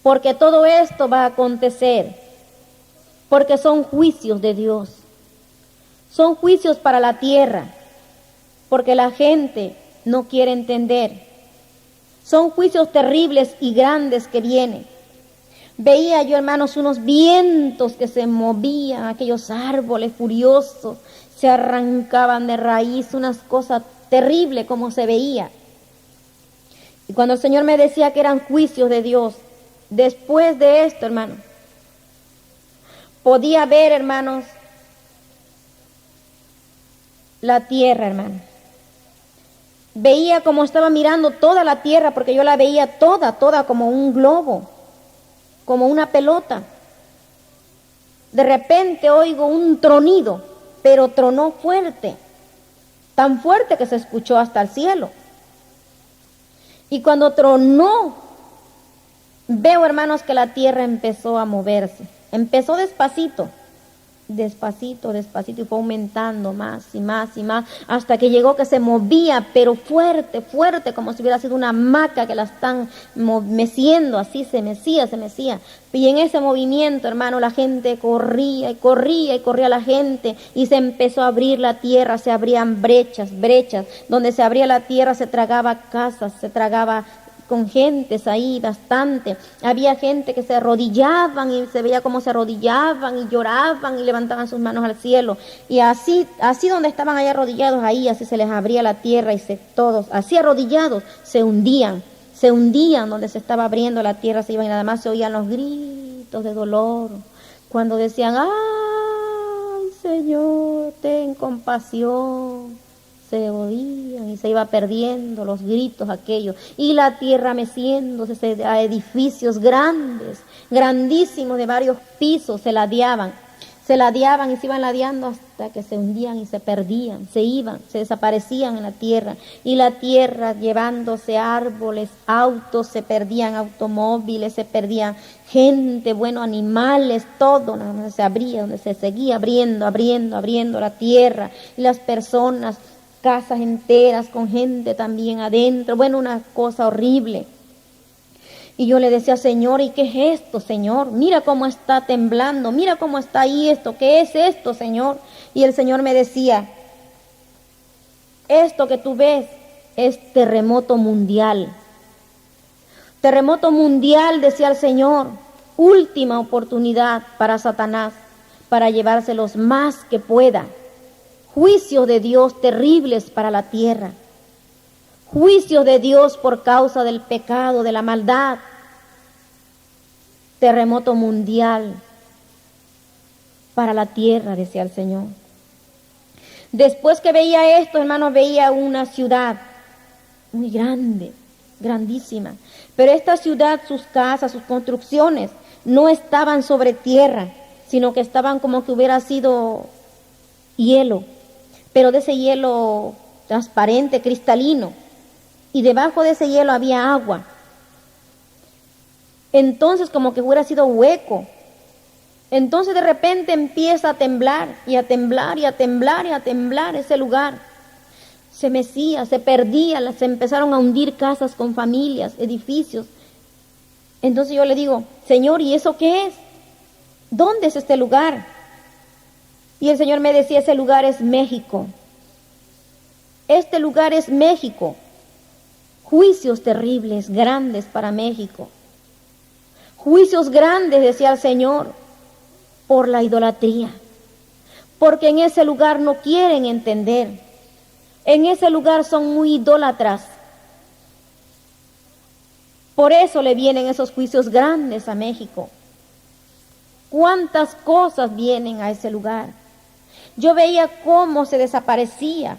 porque todo esto va a acontecer, porque son juicios de Dios, son juicios para la tierra, porque la gente no quiere entender. Son juicios terribles y grandes que vienen. Veía yo, hermanos, unos vientos que se movían, aquellos árboles furiosos, se arrancaban de raíz, unas cosas terribles como se veía. Y cuando el Señor me decía que eran juicios de Dios, después de esto, hermanos, podía ver, hermanos, la tierra, hermanos. Veía como estaba mirando toda la tierra, porque yo la veía toda como un globo, como una pelota. De repente oigo un tronido, pero tronó fuerte, tan fuerte que se escuchó hasta el cielo. Y cuando tronó, veo, hermanos, que la tierra empezó a moverse. Empezó despacito, despacito, despacito, y fue aumentando más y más y más, hasta que llegó que se movía, pero fuerte, fuerte, como si hubiera sido una hamaca que la están meciendo, así se mecía, se mecía. Y en ese movimiento, hermano, la gente corría y corría y corría la gente, y se empezó a abrir la tierra, se abrían brechas, brechas, donde se abría la tierra se tragaba casas, se tragaba con gentes ahí bastante. Había gente que se arrodillaban y se veía cómo se arrodillaban y lloraban y levantaban sus manos al cielo. Y así donde estaban ahí arrodillados, ahí así se les abría la tierra y todos así arrodillados se hundían donde se estaba abriendo la tierra, se iban y nada más se oían los gritos de dolor. Cuando decían, ¡ay, Señor, ten compasión! Se oían y se iba perdiendo los gritos aquellos, y la tierra meciéndose a edificios grandes, grandísimos, de varios pisos, se ladeaban y se iban ladeando hasta que se hundían y se perdían, se iban, se desaparecían en la tierra, y la tierra llevándose árboles, autos, se perdían automóviles, se perdían gente, bueno, animales, todo, donde se abría, donde se seguía abriendo la tierra, y las personas, casas enteras con gente también adentro, bueno, una cosa horrible. Y yo le decía, Señor, ¿y qué es esto, Señor? Mira cómo está temblando, mira cómo está ahí esto, ¿qué es esto, Señor? Y el Señor me decía, esto que tú ves es terremoto mundial. Terremoto mundial, decía el Señor, última oportunidad para Satanás, para llevarse los más que pueda. Juicios de Dios terribles para la tierra. Juicios de Dios por causa del pecado, de la maldad. Terremoto mundial para la tierra, decía el Señor. Después que veía esto, hermanos, veía una ciudad muy grande, grandísima. Pero esta ciudad, sus casas, sus construcciones, no estaban sobre tierra, sino que estaban como que hubiera sido hielo, pero de ese hielo transparente, cristalino, y debajo de ese hielo había agua. Entonces como que hubiera sido hueco. Entonces de repente empieza a temblar y a temblar y a temblar y a temblar ese lugar. Se mecía, se perdía, se empezaron a hundir casas con familias, edificios. Entonces yo le digo, Señor, ¿y eso qué es? ¿Dónde es este lugar? Y el Señor me decía, ese lugar es México. Este lugar es México. Juicios terribles, grandes para México. Juicios grandes, decía el Señor, por la idolatría. Porque en ese lugar no quieren entender. En ese lugar son muy idólatras. Por eso le vienen esos juicios grandes a México. ¿Cuántas cosas vienen a ese lugar? Yo veía cómo se desaparecía.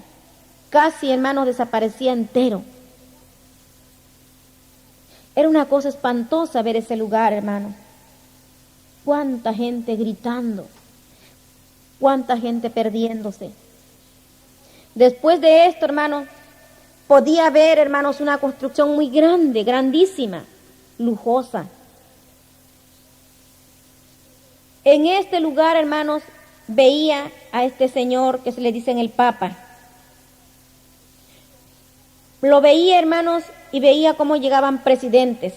Casi, hermanos, desaparecía entero. Era una cosa espantosa ver ese lugar, hermano. Cuánta gente gritando, cuánta gente perdiéndose. Después de esto, hermanos, podía ver, hermanos, una construcción muy grande, grandísima, lujosa. En este lugar, hermanos, veía a este señor que se le dice el Papa. Lo veía, hermanos, y veía cómo llegaban presidentes.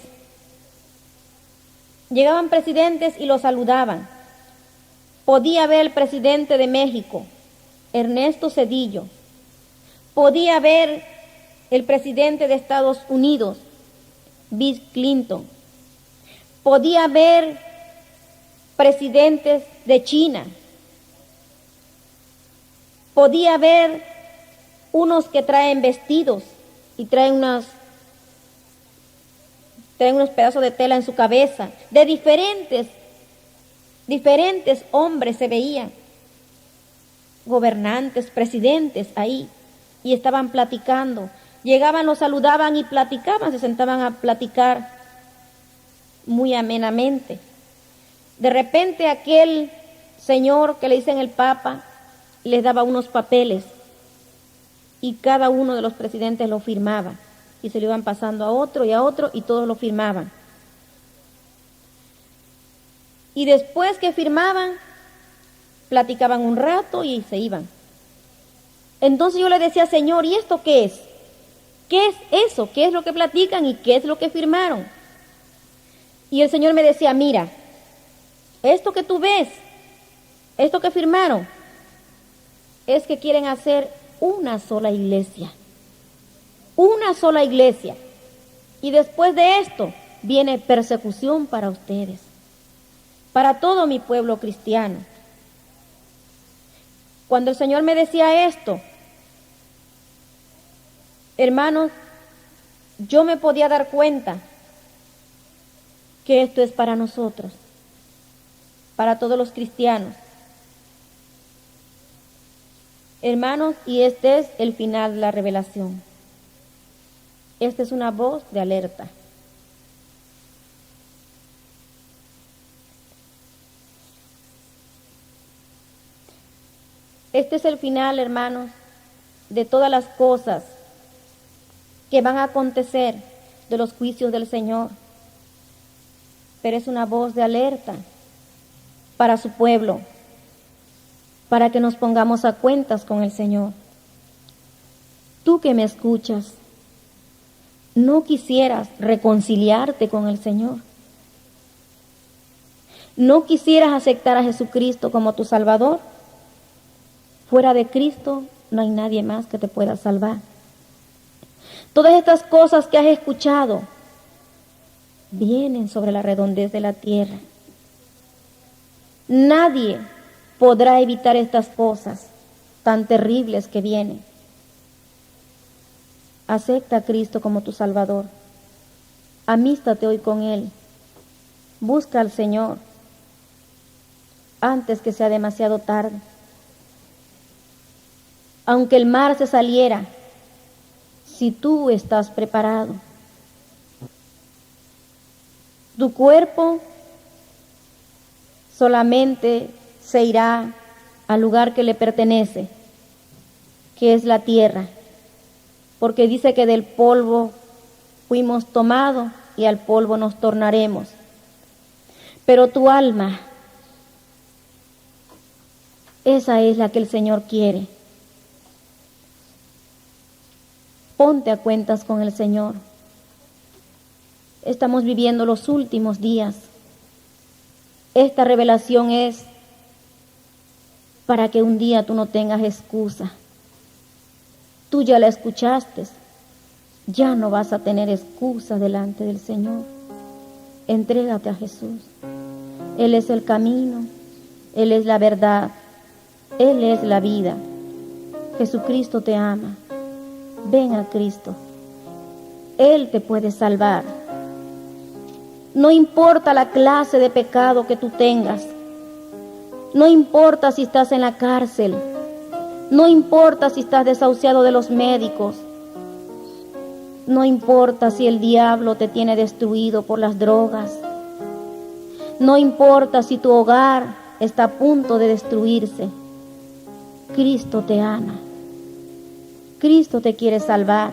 Llegaban presidentes y lo saludaban. Podía ver el presidente de México, Ernesto Zedillo. Podía ver el presidente de Estados Unidos, Bill Clinton. Podía ver presidentes de China. Podía ver unos que traen vestidos y traen unos pedazos de tela en su cabeza. De diferentes hombres se veían. Gobernantes, presidentes ahí. Y estaban platicando. Llegaban, los saludaban y platicaban, se sentaban a platicar muy amenamente. De repente aquel señor que le dicen el Papa les daba unos papeles y cada uno de los presidentes lo firmaba y se lo iban pasando a otro y todos lo firmaban. Y después que firmaban, platicaban un rato y se iban. Entonces yo le decía, Señor, ¿y esto qué es? ¿Qué es eso? ¿Qué es lo que platican y qué es lo que firmaron? Y el Señor me decía, mira, esto que tú ves, esto que firmaron, es que quieren hacer una sola iglesia. Una sola iglesia. Y después de esto viene persecución para ustedes, para todo mi pueblo cristiano. Cuando el Señor me decía esto, hermanos, yo me podía dar cuenta que esto es para nosotros, para todos los cristianos. Hermanos, y este es el final de la revelación. Esta es una voz de alerta. Este es el final, hermanos, de todas las cosas que van a acontecer, de los juicios del Señor. Pero es una voz de alerta para su pueblo, para que nos pongamos a cuentas con el Señor. Tú que me escuchas, ¿no quisieras reconciliarte con el Señor? ¿No quisieras aceptar a Jesucristo como tu Salvador? Fuera de Cristo no hay nadie más que te pueda salvar. Todas estas cosas que has escuchado vienen sobre la redondez de la tierra. Nadie podrá evitar estas cosas tan terribles que vienen. Acepta a Cristo como tu Salvador. Amístate hoy con Él. Busca al Señor antes que sea demasiado tarde. Aunque el mar se saliera, si tú estás preparado, tu cuerpo solamente se irá al lugar que le pertenece, que es la tierra, porque dice que del polvo fuimos tomados y al polvo nos tornaremos. Pero tu alma, esa es la que el Señor quiere. Ponte a cuentas con el Señor. Estamos viviendo los últimos días. Esta revelación es para que un día tú no tengas excusa. Tú ya la escuchaste. Ya no vas a tener excusa delante del Señor. Entrégate a Jesús. Él es el camino. Él es la verdad. Él es la vida. Jesucristo te ama. Ven a Cristo. Él te puede salvar. No importa la clase de pecado que tú tengas. No importa si estás en la cárcel. No importa si estás desahuciado de los médicos. No importa si el diablo te tiene destruido por las drogas. No importa si tu hogar está a punto de destruirse. Cristo te ama. Cristo te quiere salvar.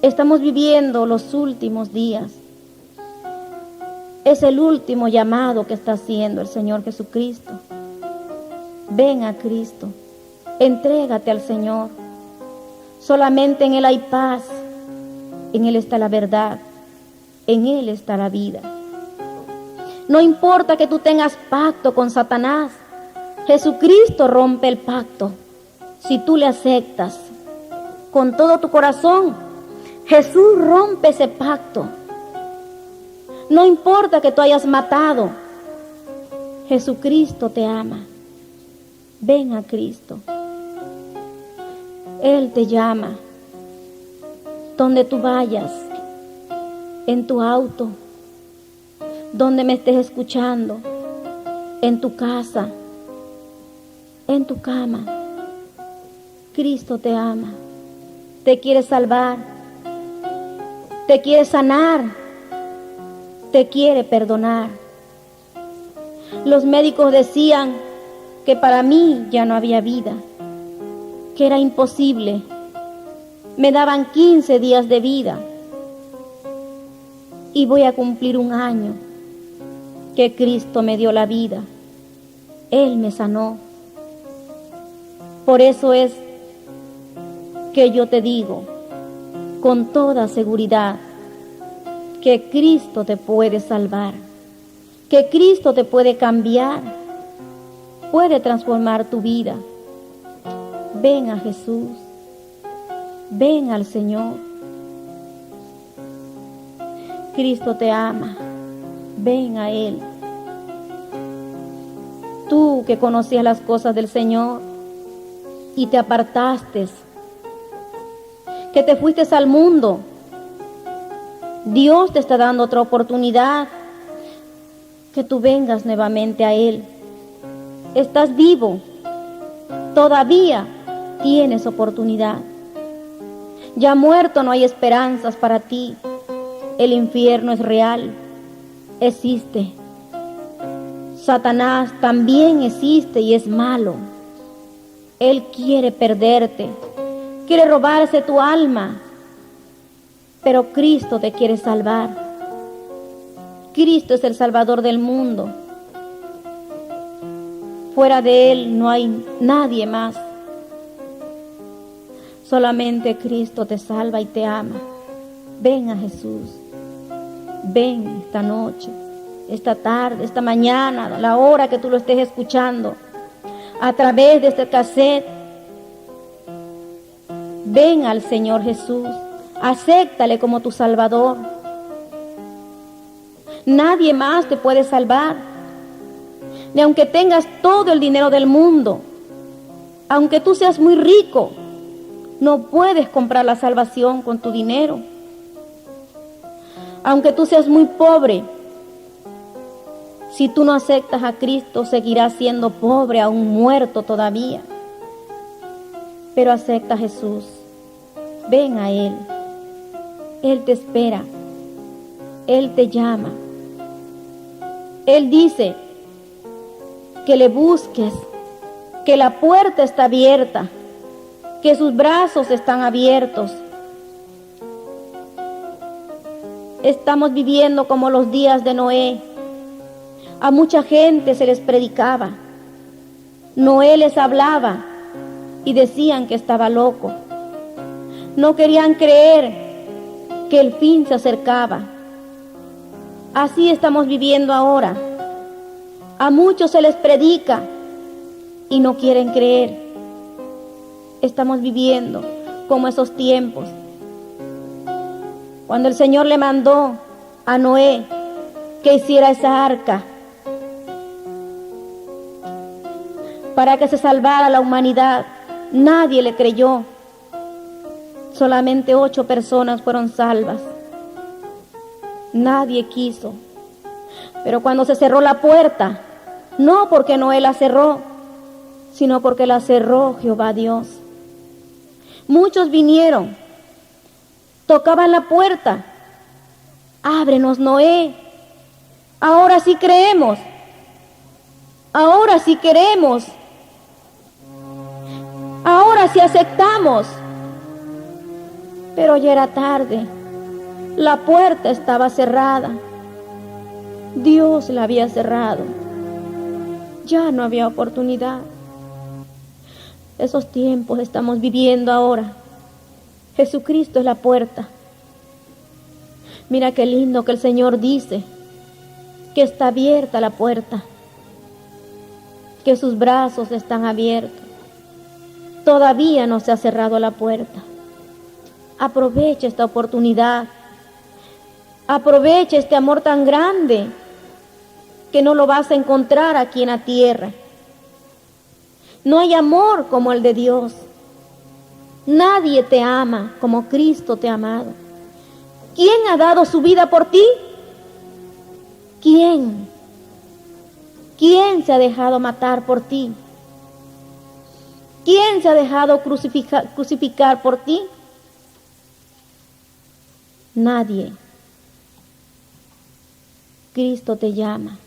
Estamos viviendo los últimos días. Es el último llamado que está haciendo el Señor Jesucristo. Ven a Cristo. Entrégate al Señor. Solamente en Él hay paz. En Él está la verdad. En Él está la vida. No importa que tú tengas pacto con Satanás. Jesucristo rompe el pacto. Si tú le aceptas con todo tu corazón, Jesús rompe ese pacto. No importa que tú hayas matado, Jesucristo te ama. Ven a Cristo. Él te llama. Donde tú vayas, en tu auto, donde me estés escuchando, en tu casa, en tu cama. Cristo te ama, te quiere salvar, te quiere sanar, te quiere perdonar. Los médicos decían que para mí ya no había vida, que era imposible. Me daban 15 días de vida y voy a cumplir un año que Cristo me dio la vida. Él me sanó. Por eso es que yo te digo con toda seguridad que Cristo te puede salvar, que Cristo te puede cambiar, puede transformar tu vida. Ven a Jesús, ven al Señor. Cristo te ama, ven a Él. Tú que conocías las cosas del Señor y te apartaste, que te fuiste al mundo, Dios te está dando otra oportunidad, que tú vengas nuevamente a Él. Estás vivo, todavía tienes oportunidad. Ya muerto no hay esperanzas para ti. El infierno es real, existe. Satanás también existe y es malo. Él quiere perderte, quiere robarse tu alma, pero Cristo te quiere salvar. Cristo es el Salvador del mundo. Fuera de Él no hay nadie más. Solamente Cristo te salva y te ama. Ven a Jesús. Ven esta noche, esta tarde, esta mañana, a la hora que tú lo estés escuchando, a través de este cassette. Ven al Señor Jesús. Acéptale como tu Salvador. Nadie más te puede salvar. Ni aunque tengas todo el dinero del mundo, aunque tú seas muy rico, no puedes comprar la salvación con tu dinero. Aunque tú seas muy pobre, si tú no aceptas a Cristo, seguirás siendo pobre, aún muerto todavía. Pero acepta a Jesús. Ven a Él. Él te espera. Él te llama. Él dice que le busques, que la puerta está abierta, que sus brazos están abiertos. Estamos viviendo como los días de Noé. A mucha gente se les predicaba. Noé les hablaba y decían que estaba loco. No querían creer que el fin se acercaba. Así estamos viviendo ahora. A muchos se les predica y no quieren creer. Estamos viviendo como esos tiempos. Cuando el Señor le mandó a Noé que hiciera esa arca para que se salvara la humanidad, nadie le creyó. Solamente 8 personas fueron salvas. Nadie quiso. Pero cuando se cerró la puerta, no porque Noé la cerró, sino porque la cerró Jehová Dios. Muchos vinieron, tocaban la puerta. Ábrenos, Noé. Ahora sí creemos. Ahora sí queremos. Ahora sí aceptamos. Pero ya era tarde. La puerta estaba cerrada. Dios la había cerrado. Ya no había oportunidad. Esos tiempos estamos viviendo ahora. Jesucristo es la puerta. Mira qué lindo que el Señor dice que está abierta la puerta, que sus brazos están abiertos. Todavía no se ha cerrado la puerta. Aprovecha esta oportunidad. Aprovecha este amor tan grande que no lo vas a encontrar aquí en la tierra. No hay amor como el de Dios. Nadie te ama como Cristo te ha amado. ¿Quién ha dado su vida por ti? ¿Quién? ¿Quién se ha dejado matar por ti? ¿Quién se ha dejado crucificar por ti? Nadie. Cristo te llama.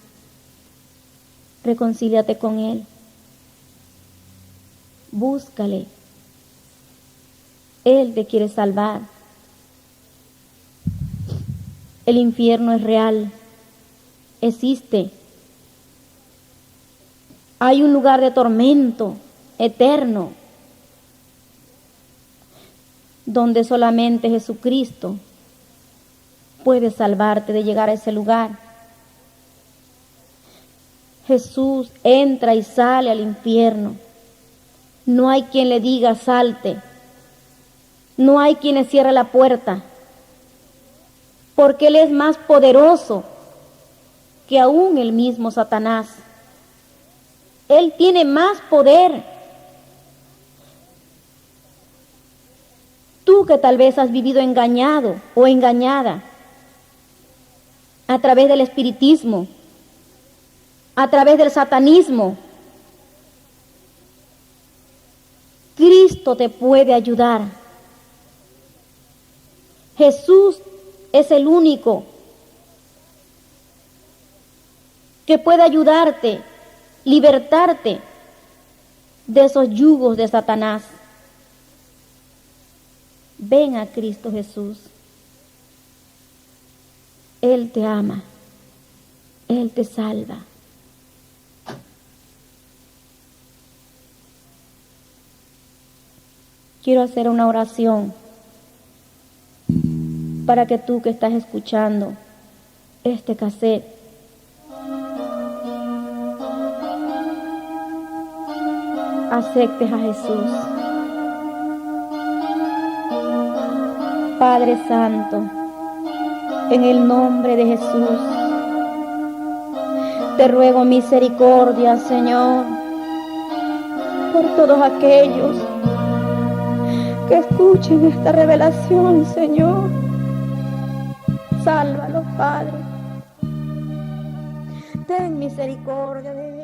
Reconcíliate con Él. Búscale. Él te quiere salvar. El infierno es real. Existe. Hay un lugar de tormento eterno donde solamente Jesucristo puede salvarte de llegar a ese lugar. Jesús entra y sale al infierno. No hay quien le diga salte. No hay quien le cierre la puerta. Porque Él es más poderoso que aún el mismo Satanás. Él tiene más poder. Tú que tal vez has vivido engañado o engañada a través del espiritismo, a través del satanismo, Cristo te puede ayudar. Jesús es el único que puede ayudarte, libertarte de esos yugos de Satanás. Ven a Cristo Jesús. Él te ama. Él te salva. Quiero hacer una oración para que tú que estás escuchando este cassette aceptes a Jesús. Padre Santo, en el nombre de Jesús, te ruego misericordia, Señor, por todos aquellos que escuchen esta revelación, Señor. Sálvalos, Padre. Ten misericordia de ellos.